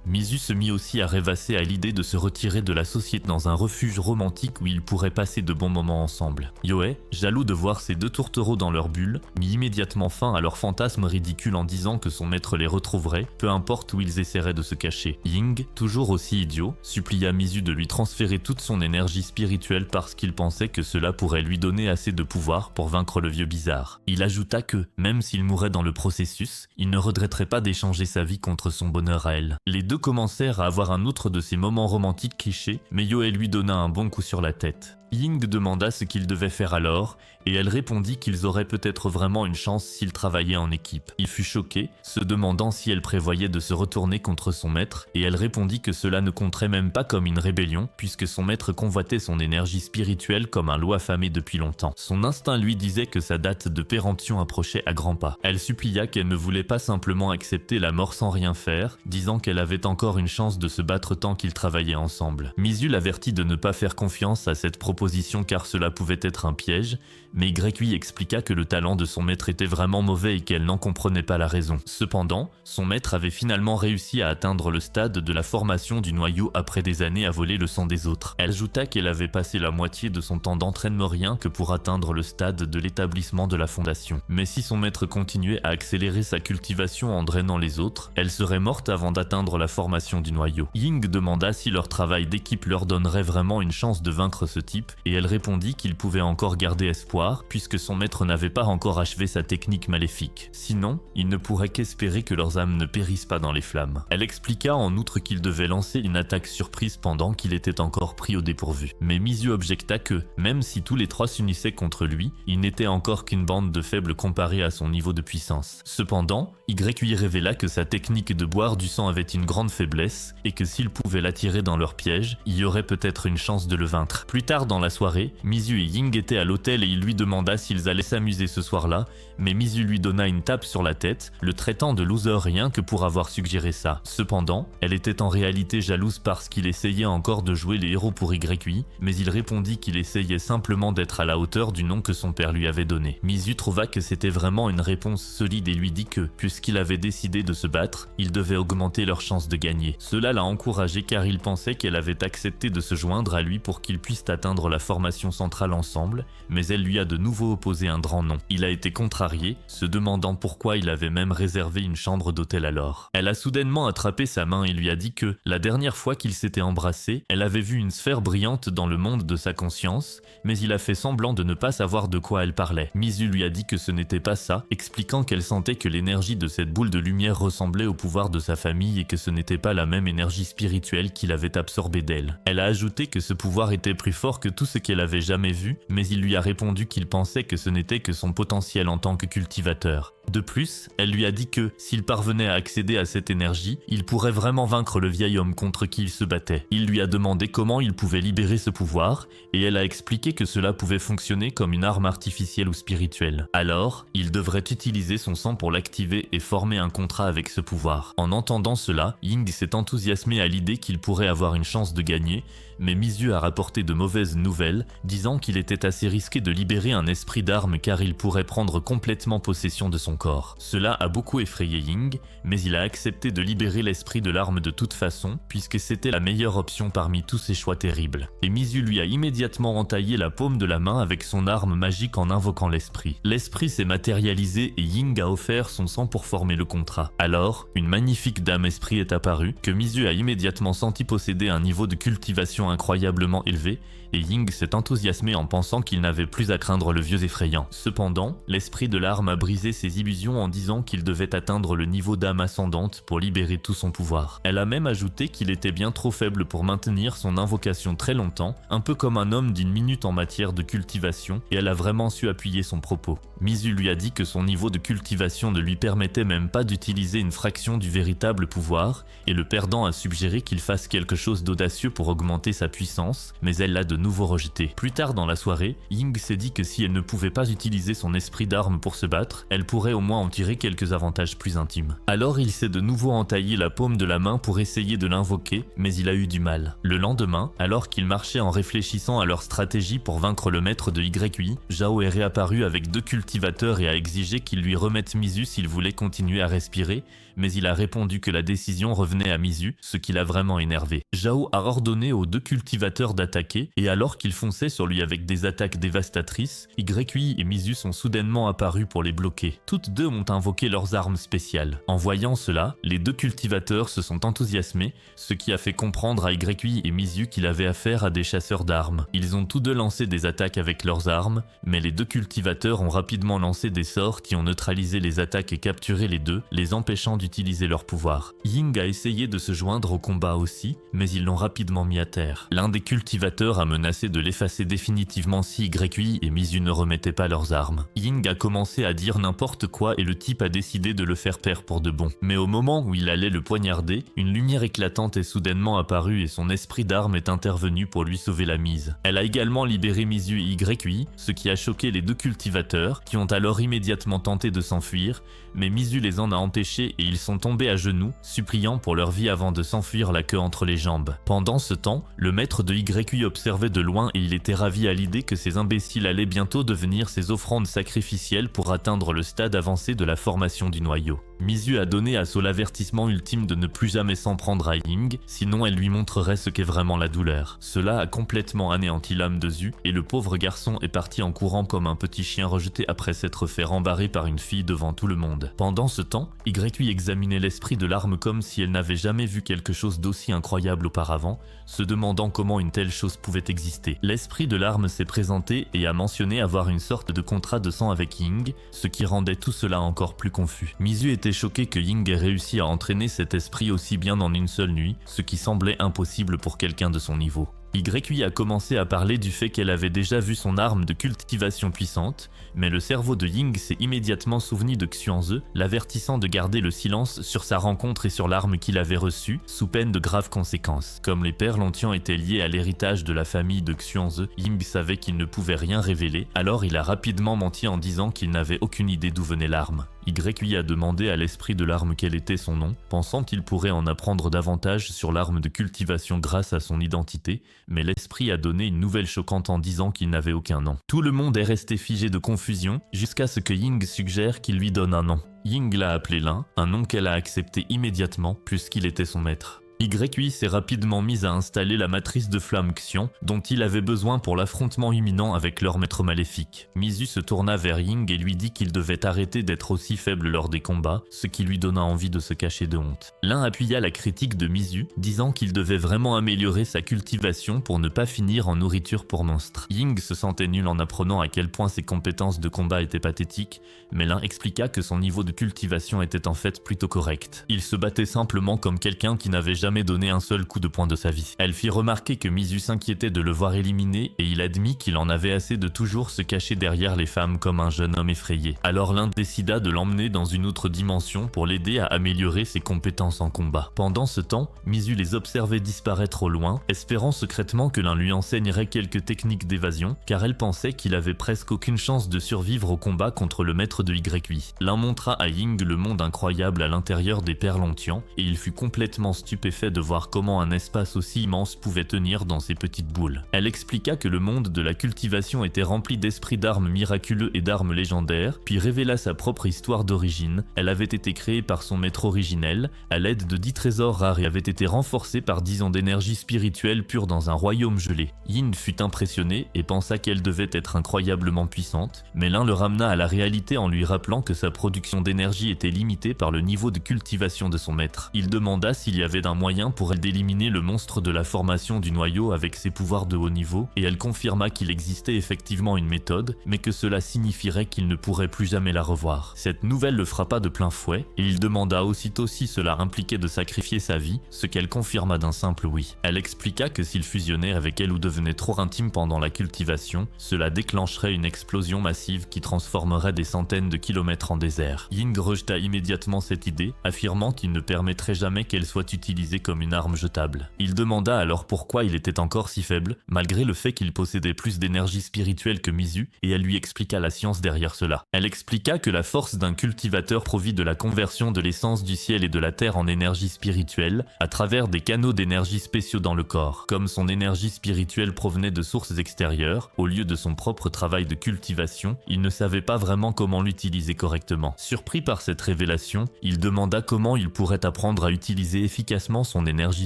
Mizu se mit aussi à rêvasser à l'idée de se retirer de la société dans un refuge romantique où ils pourraient passer de bons moments ensemble. Yoe, jaloux de voir ces deux tourtereaux dans leur bulle, mit immédiatement fin à leur fantasme ridicule en disant que son maître les retrouverait, peu importe où ils essaieraient de se cacher. Ying, toujours aussi idiot, supplia Mizu de lui transférer toute son énergie spirituelle parce qu'il pensait que cela pourrait lui donner assez de pouvoir pour vaincre le vieux bizarre. Il ajouta que, même s'il mourait dans le processus, il ne regretterait pas d'échanger sa vie contre son bonheur à elle. Les deux commencèrent à avoir un autre de ces moments romantiques clichés, mais Yohei lui donna un bon coup sur la tête. Ying demanda ce qu'il devait faire alors, et elle répondit qu'ils auraient peut-être vraiment une chance s'ils travaillaient en équipe. Il fut choqué, se demandant si elle prévoyait de se retourner contre son maître, et elle répondit que cela ne compterait même pas comme une rébellion, puisque son maître convoitait son énergie spirituelle comme un loup affamé depuis longtemps. Son instinct lui disait que sa date de péremption approchait à grands pas. Elle supplia qu'elle ne voulait pas simplement accepter la mort sans rien faire, disant qu'elle avait encore une chance de se battre tant qu'ils travaillaient ensemble. Mizu l'avertit de ne pas faire confiance à cette proposition car cela pouvait être un piège, mais Y expliqua que le talent de son maître était vraiment mauvais et qu'elle n'en comprenait pas la raison. Cependant, son maître avait finalement réussi à atteindre le stade de la formation du noyau après des années à voler le sang des autres. Elle ajouta qu'elle avait passé la moitié de son temps d'entraînement rien que pour atteindre le stade de l'établissement de la fondation. Mais si son maître continuait à accélérer sa cultivation en drainant les autres, elle serait morte avant d'atteindre la formation du noyau. Ying demanda si leur travail d'équipe leur donnerait vraiment une chance de vaincre ce type, et elle répondit qu'il pouvait encore garder espoir, puisque son maître n'avait pas encore achevé sa technique maléfique. Sinon, il ne pourrait qu'espérer que leurs âmes ne périssent pas dans les flammes. Elle expliqua en outre qu'il devait lancer une attaque surprise pendant qu'il était encore pris au dépourvu. Mais Mizu objecta que, même si tous les trois s'unissaient contre lui, il n'était encore qu'une bande de faibles comparée à son niveau de puissance. Cependant, Y révéla que sa technique de boire du sang avait une grande faiblesse, et que s'il pouvait l'attirer dans leur piège, il y aurait peut-être une chance de le vaincre. Plus tard dans la soirée, Mizu et Ying étaient à l'hôtel et il lui demanda s'ils allaient s'amuser ce soir-là, mais Mizu lui donna une tape sur la tête, le traitant de loser rien que pour avoir suggéré ça. Cependant, elle était en réalité jalouse parce qu'il essayait encore de jouer les héros pour Y, mais il répondit qu'il essayait simplement d'être à la hauteur du nom que son père lui avait donné. Mizu trouva que c'était vraiment une réponse solide et lui dit que, puisqu'il avait décidé de se battre, il devait augmenter leurs chances de gagner. Cela l'a encouragé car il pensait qu'elle avait accepté de se joindre à lui pour qu'ils puissent atteindre la formation centrale ensemble, mais elle lui a de nouveau opposé un grand non. Il a été contrarié, se demandant pourquoi il avait même réservé une chambre d'hôtel alors. Elle a soudainement attrapé sa main et lui a dit que, la dernière fois qu'ils s'étaient embrassés, elle avait vu une sphère brillante dans le monde de sa conscience, mais il a fait semblant de ne pas savoir de quoi elle parlait. Mizu lui a dit que ce n'était pas ça, expliquant qu'elle sentait que l'énergie de cette boule de lumière ressemblait au pouvoir de sa famille et que ce n'était pas la même énergie spirituelle qu'il avait absorbée d'elle. Elle a ajouté que ce pouvoir était plus fort que tout ce qu'elle avait jamais vu, mais il lui a répondu qu'il pensait que ce n'était que son potentiel en tant que cultivateur. De plus, elle lui a dit que, s'il parvenait à accéder à cette énergie, il pourrait vraiment vaincre le vieil homme contre qui il se battait. Il lui a demandé comment il pouvait libérer ce pouvoir, et elle a expliqué que cela pouvait fonctionner comme une arme artificielle ou spirituelle. Alors, il devrait utiliser son sang pour l'activer et former un contrat avec ce pouvoir. En entendant cela, Ying s'est enthousiasmé à l'idée qu'il pourrait avoir une chance de gagner, mais Mizu a rapporté de mauvaises nouvelles, disant qu'il était assez risqué de libérer un esprit d'arme car il pourrait prendre complètement possession de son corps. Cela a beaucoup effrayé Ying, mais il a accepté de libérer l'esprit de l'arme de toute façon, puisque c'était la meilleure option parmi tous ces choix terribles. Et Mizu lui a immédiatement entaillé la paume de la main avec son arme magique en invoquant l'esprit. L'esprit s'est matérialisé et Ying a offert son sang pour former le contrat. Alors, une magnifique dame esprit est apparue, que Mizu a immédiatement senti posséder un niveau de cultivation incroyablement élevé, et Ying s'est enthousiasmé en pensant qu'il n'avait plus à craindre le vieux effrayant. Cependant, l'esprit de l'arme a brisé ses illusions en disant qu'il devait atteindre le niveau d'âme ascendante pour libérer tout son pouvoir. Elle a même ajouté qu'il était bien trop faible pour maintenir son invocation très longtemps, un peu comme un homme d'une minute en matière de cultivation, et elle a vraiment su appuyer son propos. Mizu lui a dit que son niveau de cultivation ne lui permettait même pas d'utiliser une fraction du véritable pouvoir, et le perdant a suggéré qu'il fasse quelque chose d'audacieux pour augmenter sa puissance, mais elle l'a de nouveau rejeté. Plus tard dans la soirée, Ying s'est dit que si elle ne pouvait pas utiliser son esprit d'arme pour se battre, elle pourrait au moins en tirer quelques avantages plus intimes. Alors il s'est de nouveau entaillé la paume de la main pour essayer de l'invoquer, mais il a eu du mal. Le lendemain, alors qu'il marchait en réfléchissant à leur stratégie pour vaincre le maître de YI, Zhao est réapparu avec 2 cultivateurs et a exigé qu'ils lui remettent Mizu s'il voulait continuer à respirer, mais il a répondu que la décision revenait à Mizu, ce qui l'a vraiment énervé. Zhao a ordonné aux 2 cultivateurs d'attaquer, et alors Alors qu'ils fonçaient sur lui avec des attaques dévastatrices, YI et Mizu sont soudainement apparus pour les bloquer. Toutes deux ont invoqué leurs armes spéciales. En voyant cela, les deux cultivateurs se sont enthousiasmés, ce qui a fait comprendre à YI et Mizu qu'il avait affaire à des chasseurs d'armes. Ils ont tous deux lancé des attaques avec leurs armes, mais les deux cultivateurs ont rapidement lancé des sorts qui ont neutralisé les attaques et capturé les deux, les empêchant d'utiliser leur pouvoir. Ying a essayé de se joindre au combat aussi, mais ils l'ont rapidement mis à terre. L'un des cultivateurs a menacé de l'effacer définitivement si YI et Mizu ne remettaient pas leurs armes. Ying a commencé à dire n'importe quoi et le type a décidé de le faire taire pour de bon. Mais au moment où il allait le poignarder, une lumière éclatante est soudainement apparue et son esprit d'arme est intervenu pour lui sauver la mise. Elle a également libéré Mizu et YI, ce qui a choqué les deux cultivateurs, qui ont alors immédiatement tenté de s'enfuir, mais Mizu les en a empêchés et ils sont tombés à genoux, suppliant pour leur vie avant de s'enfuir la queue entre les jambes. Pendant ce temps, le maître de YI observait de loin et il était ravi à l'idée que ces imbéciles allaient bientôt devenir ses offrandes sacrificielles pour atteindre le stade avancé de la formation du noyau. Mizu a donné à Saul l'avertissement ultime de ne plus jamais s'en prendre à Ying, sinon elle lui montrerait ce qu'est vraiment la douleur. Cela a complètement anéanti l'âme de Zhu, et le pauvre garçon est parti en courant comme un petit chien rejeté après s'être fait rembarrer par une fille devant tout le monde. Pendant ce temps, YI examinait l'esprit de l'arme comme si elle n'avait jamais vu quelque chose d'aussi incroyable auparavant, se demandant comment une telle chose pouvait exister. L'esprit de l'arme s'est présenté et a mentionné avoir une sorte de contrat de sang avec Ying, ce qui rendait tout cela encore plus confus. Mizu était choqué que Ying ait réussi à entraîner cet esprit aussi bien en une seule nuit, ce qui semblait impossible pour quelqu'un de son niveau. YI a commencé à parler du fait qu'elle avait déjà vu son arme de cultivation puissante, mais le cerveau de Ying s'est immédiatement souvenu de Xuanze, l'avertissant de garder le silence sur sa rencontre et sur l'arme qu'il avait reçue, sous peine de graves conséquences. Comme les pères Lantian étaient liés à l'héritage de la famille de Xuanze, Ying savait qu'il ne pouvait rien révéler, alors il a rapidement menti en disant qu'il n'avait aucune idée d'où venait l'arme. YI a demandé à l'esprit de l'arme quel était son nom, pensant qu'il pourrait en apprendre davantage sur l'arme de cultivation grâce à son identité, mais l'esprit a donné une nouvelle choquante en disant qu'il n'avait aucun nom. Tout le monde est resté figé de confusion jusqu'à ce que Ying suggère qu'il lui donne un nom. Ying l'a appelé Lin, un nom qu'elle a accepté immédiatement puisqu'il était son maître. YI s'est rapidement mise à installer la matrice de flamme Xion, dont il avait besoin pour l'affrontement imminent avec leur maître maléfique. Mizu se tourna vers Ying et lui dit qu'il devait arrêter d'être aussi faible lors des combats, ce qui lui donna envie de se cacher de honte. L'un appuya la critique de Mizu, disant qu'il devait vraiment améliorer sa cultivation pour ne pas finir en nourriture pour monstres. Ying se sentait nul en apprenant à quel point ses compétences de combat étaient pathétiques, mais l'un expliqua que son niveau de cultivation était en fait plutôt correct. Il se battait simplement comme quelqu'un qui n'avait jamais donné un seul coup de poing de sa vie. Elle fit remarquer que Mizu s'inquiétait de le voir éliminé et il admit qu'il en avait assez de toujours se cacher derrière les femmes comme un jeune homme effrayé. Alors l'un décida de l'emmener dans une autre dimension pour l'aider à améliorer ses compétences en combat. Pendant ce temps, Mizu les observait disparaître au loin, espérant secrètement que l'un lui enseignerait quelques techniques d'évasion, car elle pensait qu'il avait presque aucune chance de survivre au combat contre le maître de YI. L'un montra à Ying le monde incroyable à l'intérieur des pères Lantian et il fut complètement stupéfait de voir comment un espace aussi immense pouvait tenir dans ces petites boules. Elle expliqua que le monde de la cultivation était rempli d'esprits d'armes miraculeux et d'armes légendaires, puis révéla sa propre histoire d'origine. Elle avait été créée par son maître originel, à l'aide de 10 trésors rares et avait été renforcée par 10 ans d'énergie spirituelle pure dans un royaume gelé. Yin fut impressionné et pensa qu'elle devait être incroyablement puissante, mais l'un le ramena à la réalité en lui rappelant que sa production d'énergie était limitée par le niveau de cultivation de son maître. Il demanda s'il y avait un moyen pour elle d'éliminer le monstre de la formation du noyau avec ses pouvoirs de haut niveau, et elle confirma qu'il existait effectivement une méthode, mais que cela signifierait qu'il ne pourrait plus jamais la revoir. Cette nouvelle le frappa de plein fouet, et il demanda aussitôt si cela impliquait de sacrifier sa vie, ce qu'elle confirma d'un simple oui. Elle expliqua que s'il fusionnait avec elle ou devenait trop intime pendant la cultivation, cela déclencherait une explosion massive qui transformerait des centaines de kilomètres en désert. Ying rejeta immédiatement cette idée, affirmant qu'il ne permettrait jamais qu'elle soit utilisée comme une arme jetable. Il demanda alors pourquoi il était encore si faible, malgré le fait qu'il possédait plus d'énergie spirituelle que Mizu, et elle lui expliqua la science derrière cela. Elle expliqua que la force d'un cultivateur provient de la conversion de l'essence du ciel et de la terre en énergie spirituelle, à travers des canaux d'énergie spéciaux dans le corps. Comme son énergie spirituelle provenait de sources extérieures, au lieu de son propre travail de cultivation, il ne savait pas vraiment comment l'utiliser correctement. Surpris par cette révélation, il demanda comment il pourrait apprendre à utiliser efficacement son énergie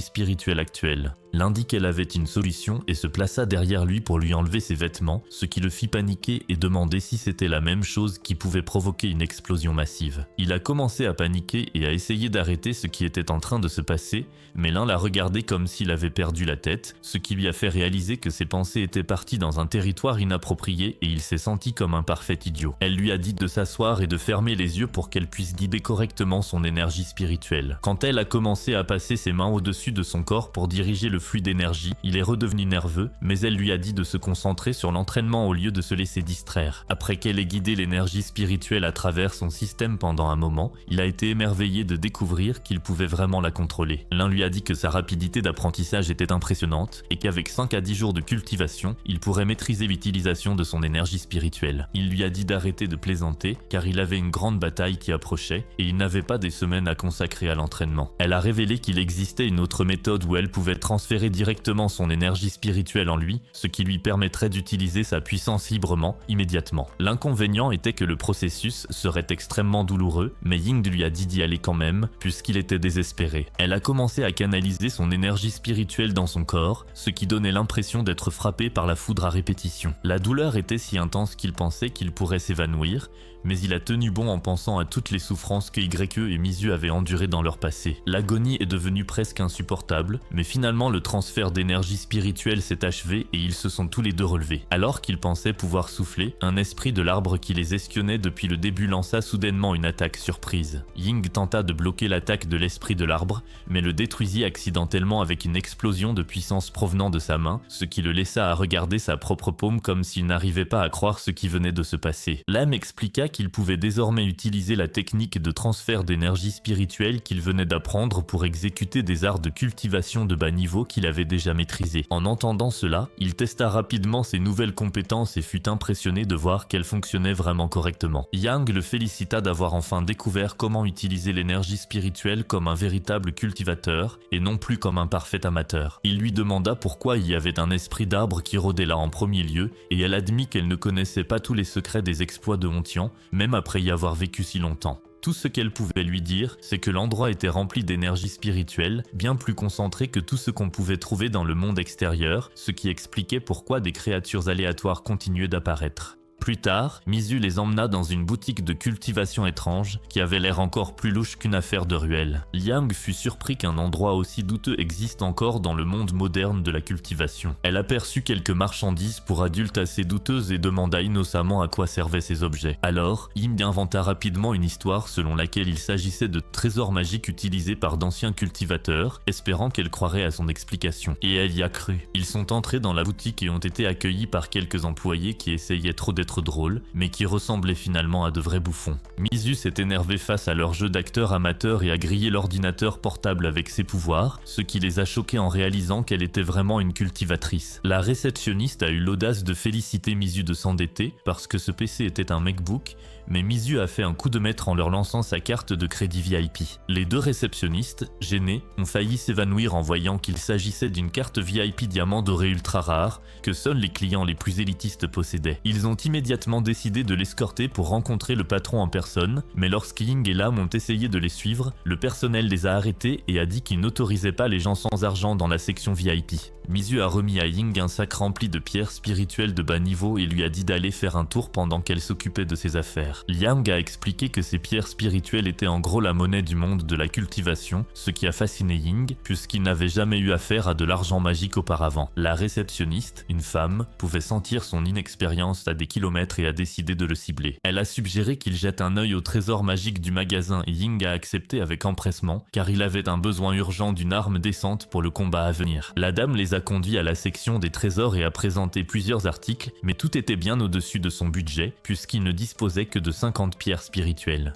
spirituelle actuelle. Lundi qu'elle avait une solution et se plaça derrière lui pour lui enlever ses vêtements, ce qui le fit paniquer et demander si c'était la même chose qui pouvait provoquer une explosion massive. Il a commencé à paniquer et à essayer d'arrêter ce qui était en train de se passer, mais l'un l'a regardé comme s'il avait perdu la tête, ce qui lui a fait réaliser que ses pensées étaient parties dans un territoire inapproprié et il s'est senti comme un parfait idiot. Elle lui a dit de s'asseoir et de fermer les yeux pour qu'elle puisse guider correctement son énergie spirituelle. Quand elle a commencé à passer ses mains au-dessus de son corps pour diriger le flux d'énergie, il est redevenu nerveux, mais elle lui a dit de se concentrer sur l'entraînement au lieu de se laisser distraire. Après qu'elle ait guidé l'énergie spirituelle à travers son système pendant un moment, il a été émerveillé de découvrir qu'il pouvait vraiment la contrôler. L'un lui a dit que sa rapidité d'apprentissage était impressionnante et qu'avec 5 à 10 jours de cultivation, il pourrait maîtriser l'utilisation de son énergie spirituelle. Il lui a dit d'arrêter de plaisanter car il avait une grande bataille qui approchait et il n'avait pas des semaines à consacrer à l'entraînement. Elle a révélé qu'il existait une autre méthode où elle pouvait transférer directement son énergie spirituelle en lui, ce qui lui permettrait d'utiliser sa puissance librement, immédiatement. L'inconvénient était que le processus serait extrêmement douloureux, mais Ying lui a dit d'y aller quand même, puisqu'il était désespéré. Elle a commencé à canaliser son énergie spirituelle dans son corps, ce qui donnait l'impression d'être frappé par la foudre à répétition. La douleur était si intense qu'il pensait qu'il pourrait s'évanouir, mais il a tenu bon en pensant à toutes les souffrances que YE et Mizu avaient endurées dans leur passé. L'agonie est devenue presque insupportable, mais finalement le transfert d'énergie spirituelle s'est achevé et ils se sont tous les deux relevés. Alors qu'ils pensaient pouvoir souffler, un esprit de l'arbre qui les espionnait depuis le début lança soudainement une attaque surprise. Ying tenta de bloquer l'attaque de l'esprit de l'arbre, mais le détruisit accidentellement avec une explosion de puissance provenant de sa main, ce qui le laissa à regarder sa propre paume comme s'il n'arrivait pas à croire ce qui venait de se passer. L'âme expliqua qu'il pouvait désormais utiliser la technique de transfert d'énergie spirituelle qu'il venait d'apprendre pour exécuter des arts de cultivation de bas niveau qu'il avait déjà maîtrisés. En entendant cela, il testa rapidement ses nouvelles compétences et fut impressionné de voir qu'elles fonctionnaient vraiment correctement. Yang le félicita d'avoir enfin découvert comment utiliser l'énergie spirituelle comme un véritable cultivateur et non plus comme un parfait amateur. Il lui demanda pourquoi il y avait un esprit d'arbre qui rôdait là en premier lieu et elle admit qu'elle ne connaissait pas tous les secrets des exploits de Hontian, même après y avoir vécu si longtemps. Tout ce qu'elle pouvait lui dire, c'est que l'endroit était rempli d'énergie spirituelle, bien plus concentrée que tout ce qu'on pouvait trouver dans le monde extérieur, ce qui expliquait pourquoi des créatures aléatoires continuaient d'apparaître. Plus tard, Mizu les emmena dans une boutique de cultivation étrange qui avait l'air encore plus louche qu'une affaire de ruelle. Liang fut surpris qu'un endroit aussi douteux existe encore dans le monde moderne de la cultivation. Elle aperçut quelques marchandises pour adultes assez douteuses et demanda innocemment à quoi servaient ces objets. Alors, Ying inventa rapidement une histoire selon laquelle il s'agissait de trésors magiques utilisés par d'anciens cultivateurs, espérant qu'elle croirait à son explication. Et elle y a cru. Ils sont entrés dans la boutique et ont été accueillis par quelques employés qui essayaient trop d'être drôles, mais qui ressemblaient finalement à de vrais bouffons. Mizu s'est énervé face à leur jeu d'acteur amateur et a grillé l'ordinateur portable avec ses pouvoirs, ce qui les a choqués en réalisant qu'elle était vraiment une cultivatrice. La réceptionniste a eu l'audace de féliciter Mizu de s'endetter parce que ce PC était un MacBook, mais Mizu a fait un coup de maître en leur lançant sa carte de crédit VIP. Les deux réceptionnistes, gênés, ont failli s'évanouir en voyant qu'il s'agissait d'une carte VIP diamant doré ultra rare que seuls les clients les plus élitistes possédaient. Ils ont immédiatement décidé de l'escorter pour rencontrer le patron en personne, mais lorsque Ying et Lam ont essayé de les suivre, le personnel les a arrêtés et a dit qu'il n'autorisait pas les gens sans argent dans la section VIP. Mizu a remis à Ying un sac rempli de pierres spirituelles de bas niveau et lui a dit d'aller faire un tour pendant qu'elle s'occupait de ses affaires. Liang a expliqué que ces pierres spirituelles étaient en gros la monnaie du monde de la cultivation, ce qui a fasciné Ying, puisqu'il n'avait jamais eu affaire à de l'argent magique auparavant. La réceptionniste, une femme, pouvait sentir son inexpérience à des kilomètres et a décidé de le cibler. Elle a suggéré qu'il jette un œil au trésor magique du magasin et Ying a accepté avec empressement, car il avait un besoin urgent d'une arme décente pour le combat à venir. La dame les a conduits à la section des trésors et a présenté plusieurs articles, mais tout était bien au-dessus de son budget, puisqu'il ne disposait que de 50 pierres spirituelles.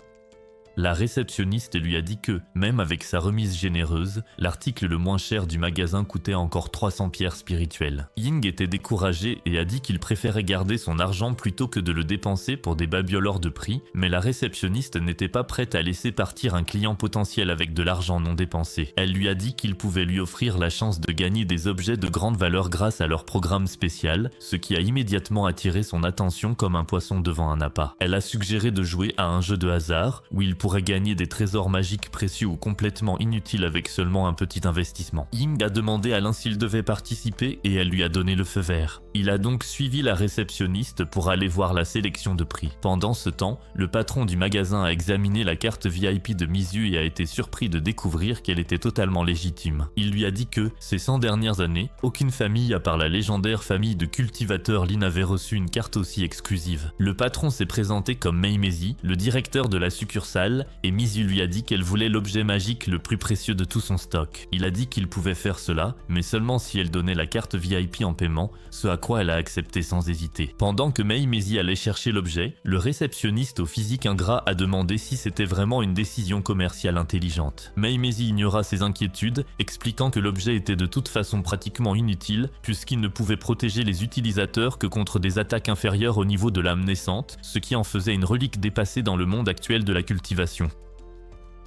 La réceptionniste lui a dit que, même avec sa remise généreuse, l'article le moins cher du magasin coûtait encore 300 pierres spirituelles. Ying était découragé et a dit qu'il préférait garder son argent plutôt que de le dépenser pour des babioles hors de prix, mais la réceptionniste n'était pas prête à laisser partir un client potentiel avec de l'argent non dépensé. Elle lui a dit qu'il pouvait lui offrir la chance de gagner des objets de grande valeur grâce à leur programme spécial, ce qui a immédiatement attiré son attention comme un poisson devant un appât. Elle a suggéré de jouer à un jeu de hasard où il pourrait pourrait gagner des trésors magiques précieux ou complètement inutiles avec seulement un petit investissement. Ying a demandé à Lin s'il devait participer et elle lui a donné le feu vert. Il a donc suivi la réceptionniste pour aller voir la sélection de prix. Pendant ce temps, le patron du magasin a examiné la carte VIP de Mizu et a été surpris de découvrir qu'elle était totalement légitime. Il lui a dit que, ces 100 dernières années, aucune famille à part la légendaire famille de cultivateurs Lin avait reçu une carte aussi exclusive. Le patron s'est présenté comme Mei Meizi, le directeur de la succursale, et Mizu lui a dit qu'elle voulait l'objet magique le plus précieux de tout son stock. Il a dit qu'il pouvait faire cela, mais seulement si elle donnait la carte VIP en paiement, ce à quoi elle a accepté sans hésiter. Pendant que Mei Meizi allait chercher l'objet, le réceptionniste au physique ingrat a demandé si c'était vraiment une décision commerciale intelligente. Mei Meizi ignora ses inquiétudes, expliquant que l'objet était de toute façon pratiquement inutile, puisqu'il ne pouvait protéger les utilisateurs que contre des attaques inférieures au niveau de l'âme naissante, ce qui en faisait une relique dépassée dans le monde actuel de la cultivation.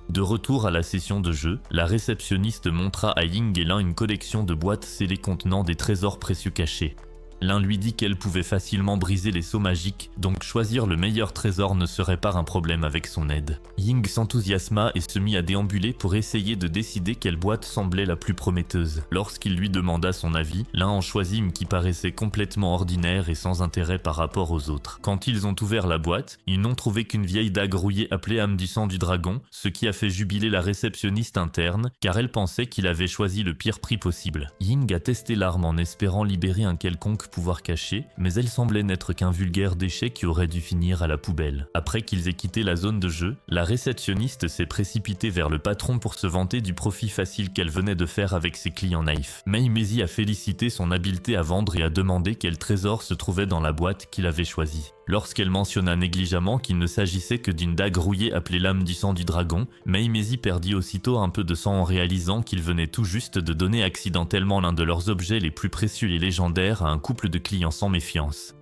De retour à la session de jeu, la réceptionniste montra à Ying et Lin une collection de boîtes scellées contenant des trésors précieux cachés. L'un lui dit qu'elle pouvait facilement briser les sceaux magiques, donc choisir le meilleur trésor ne serait pas un problème avec son aide. Ying s'enthousiasma et se mit à déambuler pour essayer de décider quelle boîte semblait la plus prometteuse. Lorsqu'il lui demanda son avis, l'un en choisit une qui paraissait complètement ordinaire et sans intérêt par rapport aux autres. Quand ils ont ouvert la boîte, ils n'ont trouvé qu'une vieille dague rouillée appelée âme du sang du dragon, ce qui a fait jubiler la réceptionniste interne, car elle pensait qu'il avait choisi le pire prix possible. Ying a testé l'arme en espérant libérer un quelconque pouvoir caché, mais elle semblait n'être qu'un vulgaire déchet qui aurait dû finir à la poubelle. Après qu'ils aient quitté la zone de jeu, la réceptionniste s'est précipitée vers le patron pour se vanter du profit facile qu'elle venait de faire avec ses clients naïfs. Mei Meizi a félicité son habileté à vendre et a demandé quel trésor se trouvait dans la boîte qu'il avait choisie. Lorsqu'elle mentionna négligemment qu'il ne s'agissait que d'une dague rouillée appelée l'âme du sang du dragon, Mei Meizi perdit aussitôt un peu de sang en réalisant qu'il venait tout juste de donner accidentellement l'un de leurs objets les plus précieux et légendaires à un couple de clients sans méfiance.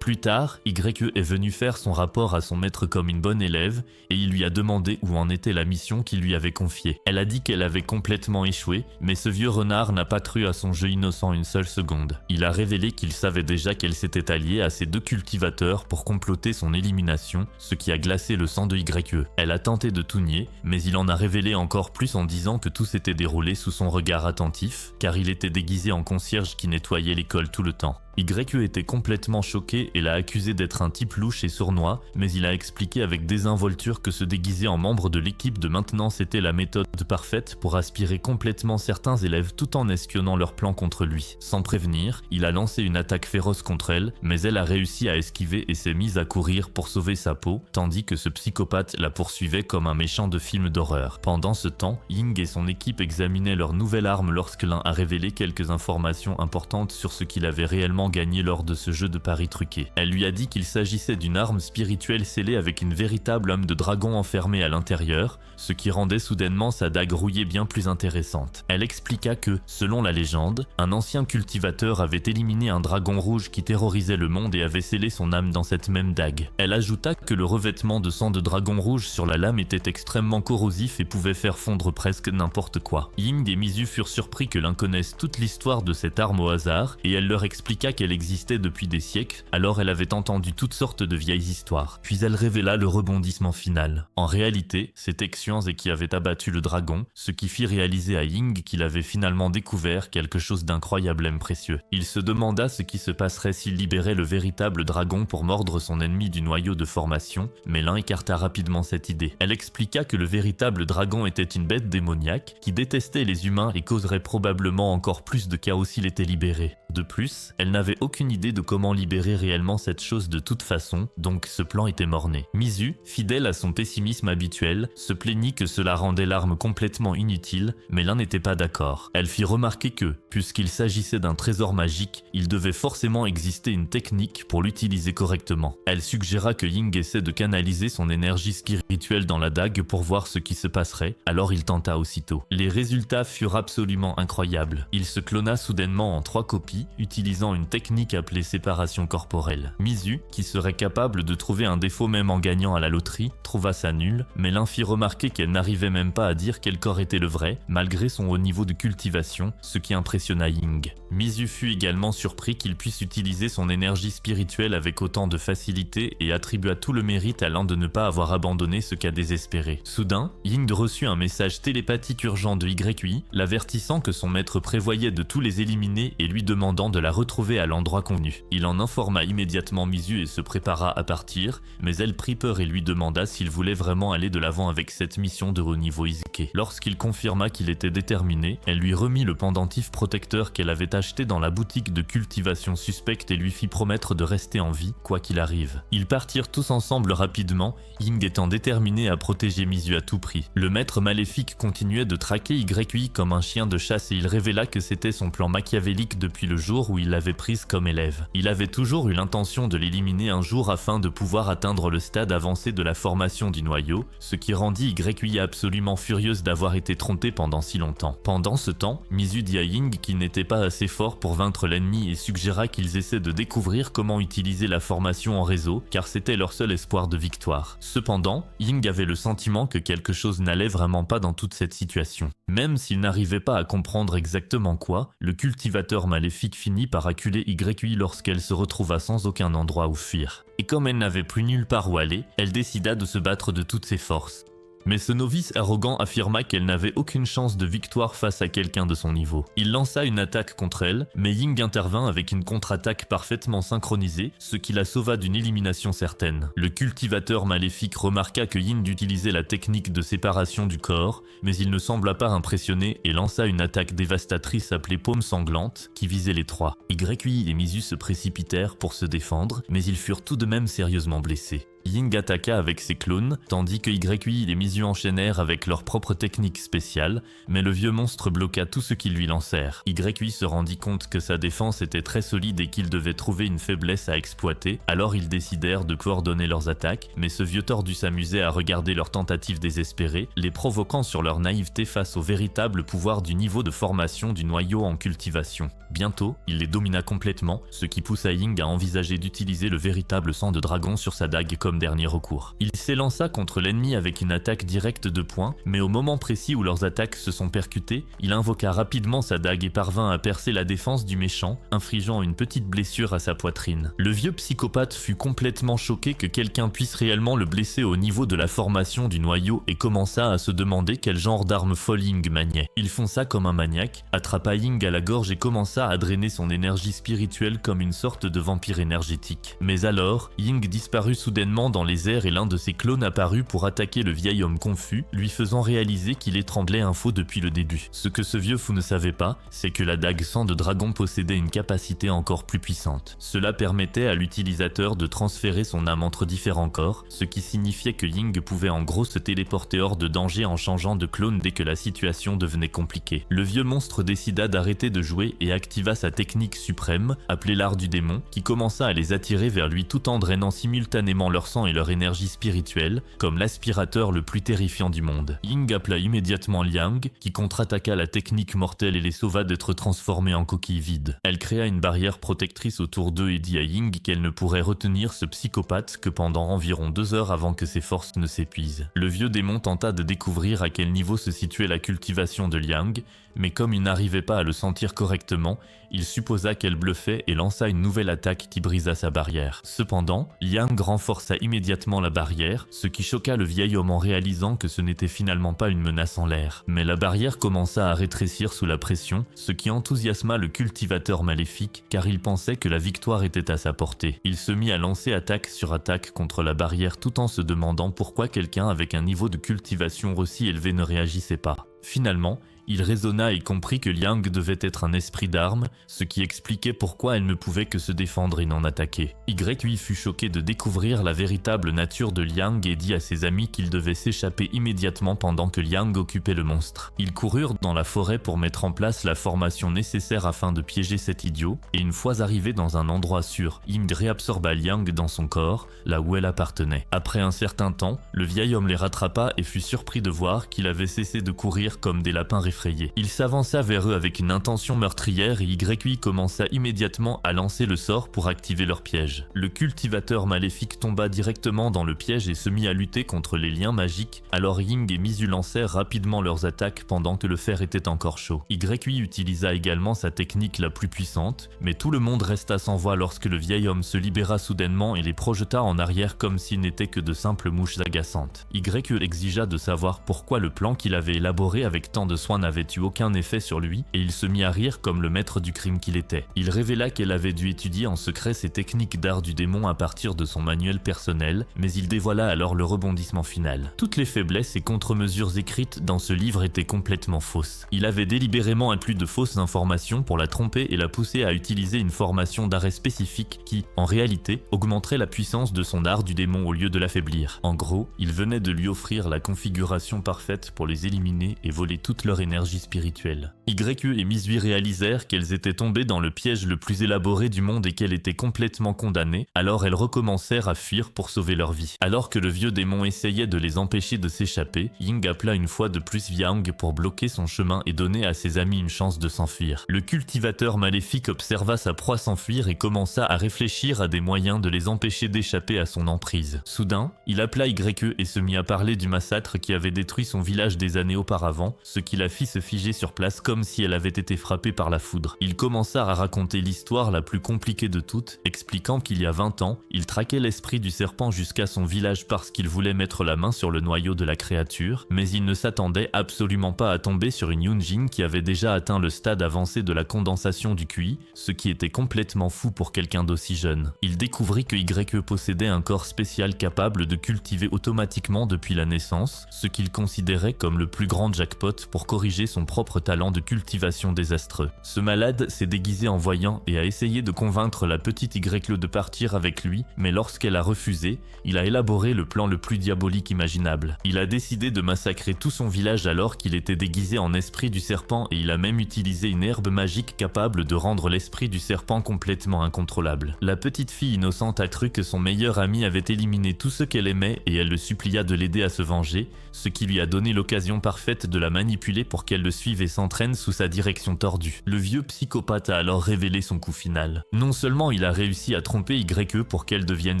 Plus tard, YE est venu faire son rapport à son maître comme une bonne élève et il lui a demandé où en était la mission qu'il lui avait confiée. Elle a dit qu'elle avait complètement échoué, mais ce vieux renard n'a pas cru à son jeu innocent une seule seconde. Il a révélé qu'il savait déjà qu'elle s'était alliée à ces deux cultivateurs pour comploter son élimination, ce qui a glacé le sang de YE. Elle a tenté de tout nier, mais il en a révélé encore plus en disant que tout s'était déroulé sous son regard attentif, car il était déguisé en concierge qui nettoyait l'école tout le temps. YE était complètement choqué et l'a accusé d'être un type louche et sournois, mais il a expliqué avec désinvolture que se déguiser en membre de l'équipe de maintenance était la méthode parfaite pour aspirer complètement certains élèves tout en espionnant leur plan contre lui. Sans prévenir, il a lancé une attaque féroce contre elle, mais elle a réussi à esquiver et s'est mise à courir pour sauver sa peau, tandis que ce psychopathe la poursuivait comme un méchant de film d'horreur. Pendant ce temps, Ying et son équipe examinaient leur nouvelle arme lorsque l'un a révélé quelques informations importantes sur ce qu'il avait réellement gagné lors de ce jeu de paris truqué. Elle lui a dit qu'il s'agissait d'une arme spirituelle scellée avec une véritable âme de dragon enfermée à l'intérieur, ce qui rendait soudainement sa dague rouillée bien plus intéressante. Elle expliqua que, selon la légende, un ancien cultivateur avait éliminé un dragon rouge qui terrorisait le monde et avait scellé son âme dans cette même dague. Elle ajouta que le revêtement de sang de dragon rouge sur la lame était extrêmement corrosif et pouvait faire fondre presque n'importe quoi. Ying et Mizu furent surpris que l'un connaisse toute l'histoire de cette arme au hasard, et elle leur expliqua qu'elle existait depuis des siècles, alors elle avait entendu toutes sortes de vieilles histoires. Puis elle révéla le rebondissement final. En réalité, c'était Xianze qui avait abattu le dragon, ce qui fit réaliser à Ying qu'il avait finalement découvert quelque chose d'incroyablement précieux. Il se demanda ce qui se passerait s'il libérait le véritable dragon pour mordre son ennemi du noyau de formation, mais l'un écarta rapidement cette idée. Elle expliqua que le véritable dragon était une bête démoniaque qui détestait les humains et causerait probablement encore plus de chaos s'il était libéré. De plus, elle n'avait aucune idée de comment libérer réellement cette chose de toute façon, donc ce plan était mort-né. Mizu, fidèle à son pessimisme habituel, se plaignit que cela rendait l'arme complètement inutile, mais l'un n'était pas d'accord. Elle fit remarquer que, puisqu'il s'agissait d'un trésor magique, il devait forcément exister une technique pour l'utiliser correctement. Elle suggéra que Ying essaie de canaliser son énergie spirituelle dans la dague pour voir ce qui se passerait, alors il tenta aussitôt. Les résultats furent absolument incroyables. Il se clona soudainement en 3 copies, utilisant une une technique appelée séparation corporelle. Mizu, qui serait capable de trouver un défaut même en gagnant à la loterie, trouva ça nul, mais l'un fit remarquer qu'elle n'arrivait même pas à dire quel corps était le vrai, malgré son haut niveau de cultivation, ce qui impressionna Ying. Mizu fut également surpris qu'il puisse utiliser son énergie spirituelle avec autant de facilité et attribua tout le mérite à l'un de ne pas avoir abandonné ce qu'a désespéré. Soudain, Ying reçut un message télépathique urgent de YUI, l'avertissant que son maître prévoyait de tous les éliminer et lui demandant de la retrouver à l'endroit convenu. Il en informa immédiatement Mizu et se prépara à partir, mais elle prit peur et lui demanda s'il voulait vraiment aller de l'avant avec cette mission de haut niveau Izuke. Lorsqu'il confirma qu'il était déterminé, elle lui remit le pendentif protecteur qu'elle avait acheté dans la boutique de cultivation suspecte et lui fit promettre de rester en vie, quoi qu'il arrive. Ils partirent tous ensemble rapidement, Ying étant déterminé à protéger Mizu à tout prix. Le maître maléfique continuait de traquer YUI comme un chien de chasse et il révéla que c'était son plan machiavélique depuis le jour où il l'avait prise comme élève. Il avait toujours eu l'intention de l'éliminer un jour afin de pouvoir atteindre le stade avancé de la formation du noyau, ce qui rendit YUI absolument furieuse d'avoir été trompée pendant si longtemps. Pendant ce temps, Mizu dit à Ying qu'il n'était pas assez fort pour vaincre l'ennemi et suggéra qu'ils essaient de découvrir comment utiliser la formation en réseau, car c'était leur seul espoir de victoire. Cependant, Ying avait le sentiment que quelque chose n'allait vraiment pas dans toute cette situation. Même s'il n'arrivait pas à comprendre exactement quoi, le cultivateur maléfique finit par acculer YUI lorsqu'elle se retrouva sans aucun endroit où fuir. Et comme elle n'avait plus nulle part où aller, elle décida de se battre de toutes ses forces. Mais ce novice arrogant affirma qu'elle n'avait aucune chance de victoire face à quelqu'un de son niveau. Il lança une attaque contre elle, mais Ying intervint avec une contre-attaque parfaitement synchronisée, ce qui la sauva d'une élimination certaine. Le cultivateur maléfique remarqua que Ying utilisait la technique de séparation du corps, mais il ne sembla pas impressionné et lança une attaque dévastatrice appelée paume sanglante, qui visait les trois. YUI et Mizu se précipitèrent pour se défendre, mais ils furent tout de même sérieusement blessés. Ying attaqua avec ses clones, tandis que YUI et Mizu enchaînèrent avec leur propre technique spéciale, mais le vieux monstre bloqua tout ce qu'ils lui lancèrent. YUI se rendit compte que sa défense était très solide et qu'il devait trouver une faiblesse à exploiter, alors ils décidèrent de coordonner leurs attaques, mais ce vieux tordu s'amusait à regarder leurs tentatives désespérées, les provoquant sur leur naïveté face au véritable pouvoir du niveau de formation du noyau en cultivation. Bientôt, il les domina complètement, ce qui poussa Ying à envisager d'utiliser le véritable sang de dragon sur sa dague comme dernier recours. Il s'élança contre l'ennemi avec une attaque directe de poing, mais au moment précis où leurs attaques se sont percutées, il invoqua rapidement sa dague et parvint à percer la défense du méchant, infligeant une petite blessure à sa poitrine. Le vieux psychopathe fut complètement choqué que quelqu'un puisse réellement le blesser au niveau de la formation du noyau et commença à se demander quel genre d'arme folle Ying maniait. Il fonça comme un maniaque, attrapa Ying à la gorge et commença à drainer son énergie spirituelle comme une sorte de vampire énergétique. Mais alors, Ying disparut soudainement dans les airs et l'un de ses clones apparut pour attaquer le vieil homme confus, lui faisant réaliser qu'il étranglait un faux depuis le début. Ce que ce vieux fou ne savait pas, c'est que la dague sang de dragon possédait une capacité encore plus puissante. Cela permettait à l'utilisateur de transférer son âme entre différents corps, ce qui signifiait que Ying pouvait en gros se téléporter hors de danger en changeant de clone dès que la situation devenait compliquée. Le vieux monstre décida d'arrêter de jouer et activa sa technique suprême, appelée l'art du démon, qui commença à les attirer vers lui tout en drainant simultanément leur sang et leur énergie spirituelle, comme l'aspirateur le plus terrifiant du monde. Ying appela immédiatement Liang, qui contre-attaqua la technique mortelle et les sauva d'être transformés en coquilles vides. Elle créa une barrière protectrice autour d'eux et dit à Ying qu'elle ne pourrait retenir ce psychopathe que pendant environ 2 heures avant que ses forces ne s'épuisent. Le vieux démon tenta de découvrir à quel niveau se situait la cultivation de Liang, mais comme il n'arrivait pas à le sentir correctement, il supposa qu'elle bluffait et lança une nouvelle attaque qui brisa sa barrière. Cependant, Liang renforça immédiatement la barrière, ce qui choqua le vieil homme en réalisant que ce n'était finalement pas une menace en l'air. Mais la barrière commença à rétrécir sous la pression, ce qui enthousiasma le cultivateur maléfique, car il pensait que la victoire était à sa portée. Il se mit à lancer attaque sur attaque contre la barrière tout en se demandant pourquoi quelqu'un avec un niveau de cultivation aussi élevé ne réagissait pas. Finalement, il raisonna et comprit que Liang devait être un esprit d'arme, ce qui expliquait pourquoi elle ne pouvait que se défendre et non attaquer. YUI fut choqué de découvrir la véritable nature de Liang et dit à ses amis qu'il devait s'échapper immédiatement pendant que Liang occupait le monstre. Ils coururent dans la forêt pour mettre en place la formation nécessaire afin de piéger cet idiot, et une fois arrivés dans un endroit sûr, Ying réabsorba Liang dans son corps, là où elle appartenait. Après un certain temps, le vieil homme les rattrapa et fut surpris de voir qu'il avait cessé de courir comme des lapins réfléchis effrayés. Il s'avança vers eux avec une intention meurtrière et YUI commença immédiatement à lancer le sort pour activer leur piège. Le cultivateur maléfique tomba directement dans le piège et se mit à lutter contre les liens magiques, alors Ying et Mizu lancèrent rapidement leurs attaques pendant que le fer était encore chaud. YUI utilisa également sa technique la plus puissante, mais tout le monde resta sans voix lorsque le vieil homme se libéra soudainement et les projeta en arrière comme s'ils n'étaient que de simples mouches agaçantes. YUI exigea de savoir pourquoi le plan qu'il avait élaboré avec tant de soin n'avait eu aucun effet sur lui, et il se mit à rire comme le maître du crime qu'il était. Il révéla qu'elle avait dû étudier en secret ses techniques d'art du démon à partir de son manuel personnel, mais il dévoila alors le rebondissement final. Toutes les faiblesses et contre-mesures écrites dans ce livre étaient complètement fausses. Il avait délibérément inclus de fausses informations pour la tromper et la pousser à utiliser une formation d'arrêt spécifique qui, en réalité, augmenterait la puissance de son art du démon au lieu de l'affaiblir. En gros, il venait de lui offrir la configuration parfaite pour les éliminer et voler toute leur énergie spirituelle. YUI et Mizu réalisèrent qu'elles étaient tombées dans le piège le plus élaboré du monde et qu'elles étaient complètement condamnées, alors elles recommencèrent à fuir pour sauver leur vie. Alors que le vieux démon essayait de les empêcher de s'échapper, Ying appela une fois de plus Viang pour bloquer son chemin et donner à ses amis une chance de s'enfuir. Le cultivateur maléfique observa sa proie s'enfuir et commença à réfléchir à des moyens de les empêcher d'échapper à son emprise. Soudain, il appela YUI et se mit à parler du massacre qui avait détruit son village des années auparavant, ce qui la fit se figer sur place comme si elle avait été frappée par la foudre. Il commença à raconter l'histoire la plus compliquée de toutes, expliquant qu'il y a 20 ans, il traquait l'esprit du serpent jusqu'à son village parce qu'il voulait mettre la main sur le noyau de la créature, mais il ne s'attendait absolument pas à tomber sur une Yunjin qui avait déjà atteint le stade avancé de la condensation du QI, ce qui était complètement fou pour quelqu'un d'aussi jeune. Il découvrit que YUI possédait un corps spécial capable de cultiver automatiquement depuis la naissance, ce qu'il considérait comme le plus grand jackpot pour corriger son propre talent de cultivation désastreux. Ce malade s'est déguisé en voyant et a essayé de convaincre la petite YUI de partir avec lui, mais lorsqu'elle a refusé, il a élaboré le plan le plus diabolique imaginable. Il a décidé de massacrer tout son village alors qu'il était déguisé en esprit du serpent et il a même utilisé une herbe magique capable de rendre l'esprit du serpent complètement incontrôlable. La petite fille innocente a cru que son meilleur ami avait éliminé tout ce qu'elle aimait et elle le supplia de l'aider à se venger, ce qui lui a donné l'occasion parfaite de la manipuler pour qu'elle le suive et s'entraîne sous sa direction tordue. Le vieux psychopathe a alors révélé son coup final. Non seulement il a réussi à tromper YUI pour qu'elle devienne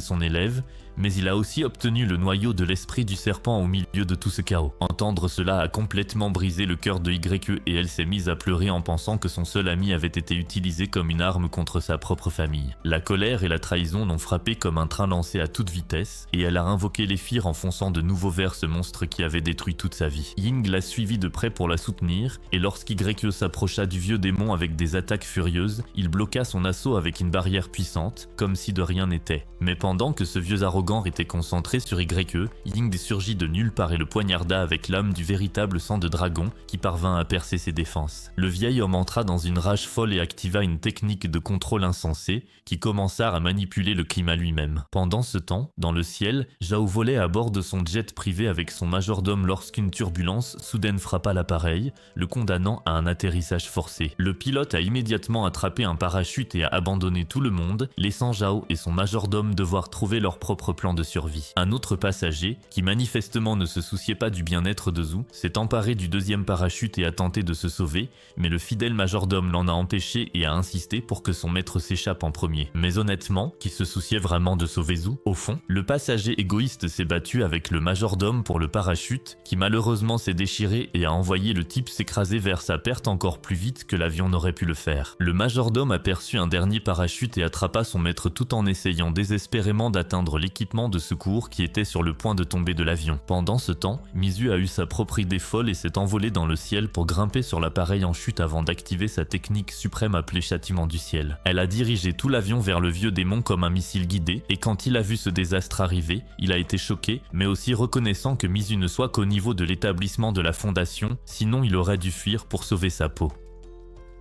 son élève, mais il a aussi obtenu le noyau de l'esprit du serpent au milieu de tout ce chaos. Entendre cela a complètement brisé le cœur de YUI et elle s'est mise à pleurer en pensant que son seul ami avait été utilisé comme une arme contre sa propre famille. La colère et la trahison l'ont frappée comme un train lancé à toute vitesse et elle a invoqué l'Éphir en fonçant de nouveau vers ce monstre qui avait détruit toute sa vie. Ying l'a suivi de près pour la soutenir et lorsqu'YUI s'approcha du vieux démon avec des attaques furieuses, il bloqua son assaut avec une barrière puissante, comme si de rien n'était. Mais pendant que ce vieux arrogant était concentré sur YUI, Ying surgit de nulle part et le poignarda avec l'âme du véritable sang de dragon qui parvint à percer ses défenses. Le vieil homme entra dans une rage folle et activa une technique de contrôle insensée qui commença à manipuler le climat lui-même. Pendant ce temps, dans le ciel, Zhao volait à bord de son jet privé avec son majordome lorsqu'une turbulence soudaine frappa l'appareil, le condamnant à un atterrissage forcé. Le pilote a immédiatement attrapé un parachute et a abandonné tout le monde, laissant Zhao et son majordome devoir trouver leur propre plan de survie. Un autre passager, qui manifestement ne se souciait pas du bien-être de Zhu, s'est emparé du deuxième parachute et a tenté de se sauver, mais le fidèle majordome l'en a empêché et a insisté pour que son maître s'échappe en premier. Mais honnêtement, qui se souciait vraiment de sauver Zhu? Au fond, le passager égoïste s'est battu avec le majordome pour le parachute, qui malheureusement s'est déchiré et a envoyé le type s'écraser vers sa perte encore plus vite que l'avion n'aurait pu le faire. Le majordome aperçut un dernier parachute et attrapa son maître tout en essayant désespérément d'atteindre l'équipement de secours qui était sur le point de tomber de l'avion. Pendant ce temps, Mizu a eu sa propre idée folle et s'est envolée dans le ciel pour grimper sur l'appareil en chute avant d'activer sa technique suprême appelée châtiment du ciel. Elle a dirigé tout l'avion vers le vieux démon comme un missile guidé et quand il a vu ce désastre arriver, il a été choqué mais aussi reconnaissant que Mizu ne soit qu'au niveau de l'établissement de la fondation, sinon il aurait dû fuir pour sauver sa peau.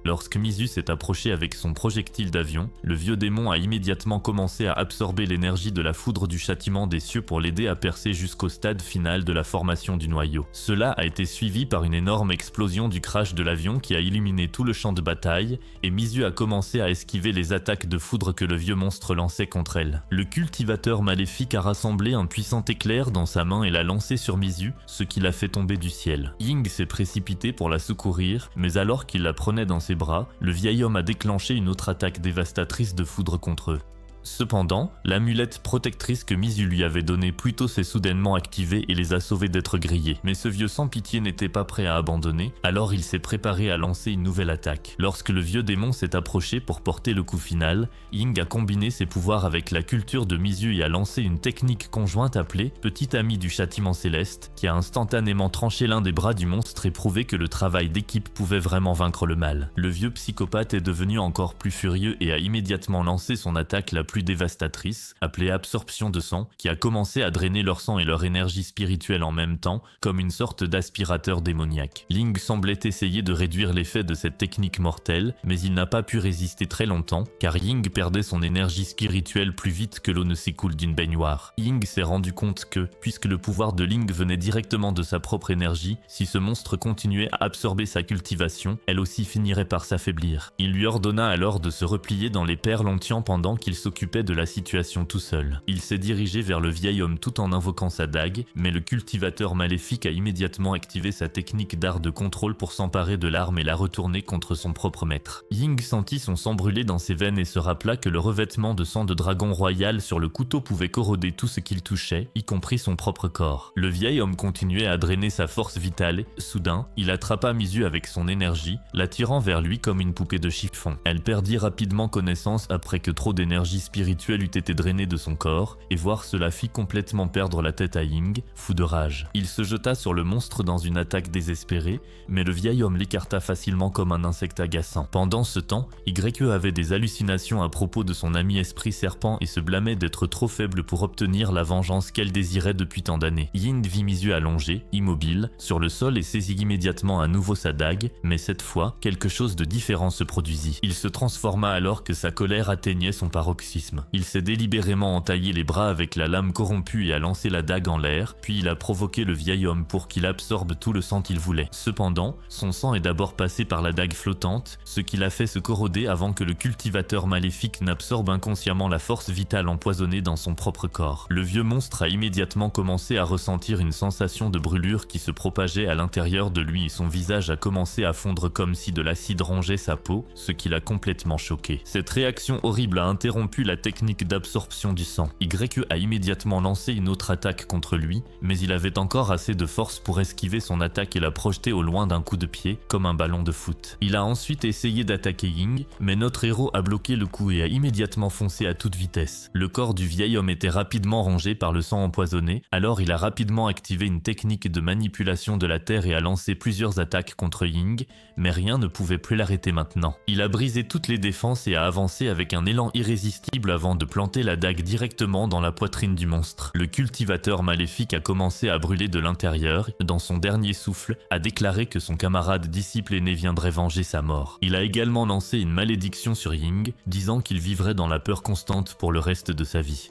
Lorsque Mizu s'est approché avec son projectile d'avion, le vieux démon a immédiatement commencé à absorber l'énergie de la foudre du châtiment des cieux pour l'aider à percer jusqu'au stade final de la formation du noyau. Cela a été suivi par une énorme explosion du crash de l'avion qui a illuminé tout le champ de bataille, et Mizu a commencé à esquiver les attaques de foudre que le vieux monstre lançait contre elle. Le cultivateur maléfique a rassemblé un puissant éclair dans sa main et l'a lancé sur Mizu, ce qui l'a fait tomber du ciel. Ying s'est précipité pour la secourir, mais alors qu'il la prenait dans ses bras, le vieil homme a déclenché une autre attaque dévastatrice de foudre contre eux. Cependant, l'amulette protectrice que Mizu lui avait donnée plus tôt s'est soudainement activée et les a sauvés d'être grillés. Mais ce vieux sans pitié n'était pas prêt à abandonner, alors il s'est préparé à lancer une nouvelle attaque. Lorsque le vieux démon s'est approché pour porter le coup final, Ying a combiné ses pouvoirs avec la culture de Mizu et a lancé une technique conjointe appelée « Petit ami du châtiment céleste » qui a instantanément tranché l'un des bras du monstre et prouvé que le travail d'équipe pouvait vraiment vaincre le mal. Le vieux psychopathe est devenu encore plus furieux et a immédiatement lancé son attaque la plus dévastatrice, appelée absorption de sang, qui a commencé à drainer leur sang et leur énergie spirituelle en même temps, comme une sorte d'aspirateur démoniaque. Ling semblait essayer de réduire l'effet de cette technique mortelle, mais il n'a pas pu résister très longtemps, car Ying perdait son énergie spirituelle plus vite que l'eau ne s'écoule d'une baignoire. Ying s'est rendu compte que, puisque le pouvoir de Ling venait directement de sa propre énergie, si ce monstre continuait à absorber sa cultivation, elle aussi finirait par s'affaiblir. Il lui ordonna alors de se replier dans les perlontians pendant qu'il s'occupait de la situation tout seul. Il s'est dirigé vers le vieil homme tout en invoquant sa dague, mais le cultivateur maléfique a immédiatement activé sa technique d'art de contrôle pour s'emparer de l'arme et la retourner contre son propre maître. Ying sentit son sang brûler dans ses veines et se rappela que le revêtement de sang de dragon royal sur le couteau pouvait corroder tout ce qu'il touchait, y compris son propre corps. Le vieil homme continuait à drainer sa force vitale et, soudain, il attrapa Mizu avec son énergie, l'attirant vers lui comme une poupée de chiffon. Elle perdit rapidement connaissance après que trop d'énergie spirituel eût été drainé de son corps, et voir cela fit complètement perdre la tête à Ying, fou de rage. Il se jeta sur le monstre dans une attaque désespérée, mais le vieil homme l'écarta facilement comme un insecte agaçant. Pendant ce temps, YE avait des hallucinations à propos de son ami esprit serpent et se blâmait d'être trop faible pour obtenir la vengeance qu'elle désirait depuis tant d'années. Ying vit Mizu allongé, immobile, sur le sol et saisit immédiatement à nouveau sa dague, mais cette fois, quelque chose de différent se produisit. Il se transforma alors que sa colère atteignait son paroxysme. Il s'est délibérément entaillé les bras avec la lame corrompue et a lancé la dague en l'air, puis il a provoqué le vieil homme pour qu'il absorbe tout le sang qu'il voulait. Cependant, son sang est d'abord passé par la dague flottante, ce qui l'a fait se corroder avant que le cultivateur maléfique n'absorbe inconsciemment la force vitale empoisonnée dans son propre corps. Le vieux monstre a immédiatement commencé à ressentir une sensation de brûlure qui se propageait à l'intérieur de lui et son visage a commencé à fondre comme si de l'acide rongeait sa peau, ce qui l'a complètement choqué. Cette réaction horrible a interrompu la technique d'absorption du sang. YE a immédiatement lancé une autre attaque contre lui, mais il avait encore assez de force pour esquiver son attaque et la projeter au loin d'un coup de pied, comme un ballon de foot. Il a ensuite essayé d'attaquer Ying, mais notre héros a bloqué le coup et a immédiatement foncé à toute vitesse. Le corps du vieil homme était rapidement rongé par le sang empoisonné, alors il a rapidement activé une technique de manipulation de la terre et a lancé plusieurs attaques contre Ying, mais rien ne pouvait plus l'arrêter maintenant. Il a brisé toutes les défenses et a avancé avec un élan irrésistible avant de planter la dague directement dans la poitrine du monstre. Le cultivateur maléfique a commencé à brûler de l'intérieur, dans son dernier souffle, a déclaré que son camarade disciple aîné viendrait venger sa mort. Il a également lancé une malédiction sur Ying, disant qu'il vivrait dans la peur constante pour le reste de sa vie.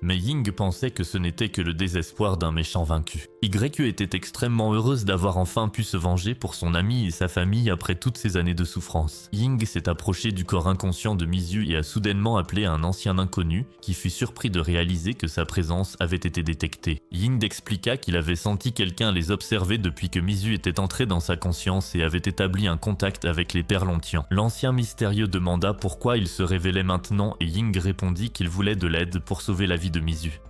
Mais Ying pensait que ce n'était que le désespoir d'un méchant vaincu. YE était extrêmement heureuse d'avoir enfin pu se venger pour son ami et sa famille après toutes ces années de souffrance. Ying s'est approché du corps inconscient de Mizu et a soudainement appelé un ancien inconnu qui fut surpris de réaliser que sa présence avait été détectée. Ying expliqua qu'il avait senti quelqu'un les observer depuis que Mizu était entré dans sa conscience et avait établi un contact avec les Perlontians. L'ancien mystérieux demanda pourquoi il se révélait maintenant et Ying répondit qu'il voulait de l'aide pour sauver la vie de Mizu.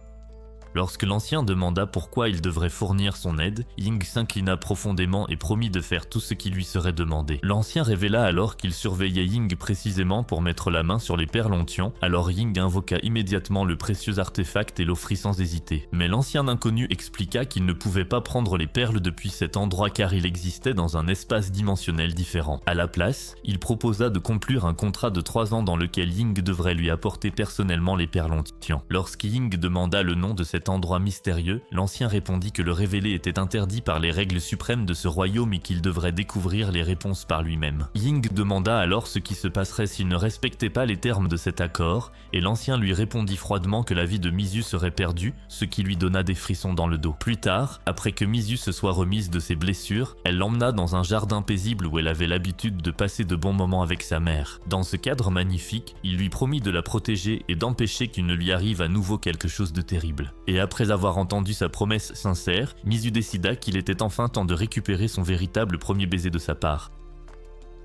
Lorsque l'ancien demanda pourquoi il devrait fournir son aide, Ying s'inclina profondément et promit de faire tout ce qui lui serait demandé. L'ancien révéla alors qu'il surveillait Ying précisément pour mettre la main sur les Perlontians, alors Ying invoqua immédiatement le précieux artefact et l'offrit sans hésiter. Mais l'ancien inconnu expliqua qu'il ne pouvait pas prendre les perles depuis cet endroit car il existait dans un espace dimensionnel différent. À la place, il proposa de conclure un contrat de 3 ans dans lequel Ying devrait lui apporter personnellement les Perlontians. Lorsque Ying demanda le nom de cet cet endroit mystérieux, l'ancien répondit que le révéler était interdit par les règles suprêmes de ce royaume et qu'il devrait découvrir les réponses par lui-même. Ying demanda alors ce qui se passerait s'il ne respectait pas les termes de cet accord, et l'ancien lui répondit froidement que la vie de Mizu serait perdue, ce qui lui donna des frissons dans le dos. Plus tard, après que Mizu se soit remise de ses blessures, elle l'emmena dans un jardin paisible où elle avait l'habitude de passer de bons moments avec sa mère. Dans ce cadre magnifique, il lui promit de la protéger et d'empêcher qu'il ne lui arrive à nouveau quelque chose de terrible. Et après avoir entendu sa promesse sincère, Mizu décida qu'il était enfin temps de récupérer son véritable premier baiser de sa part.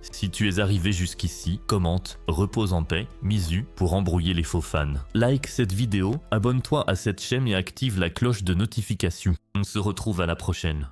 Si tu es arrivé jusqu'ici, commente, repose en paix, Mizu, pour embrouiller les faux fans. Like cette vidéo, abonne-toi à cette chaîne et active la cloche de notification. On se retrouve à la prochaine.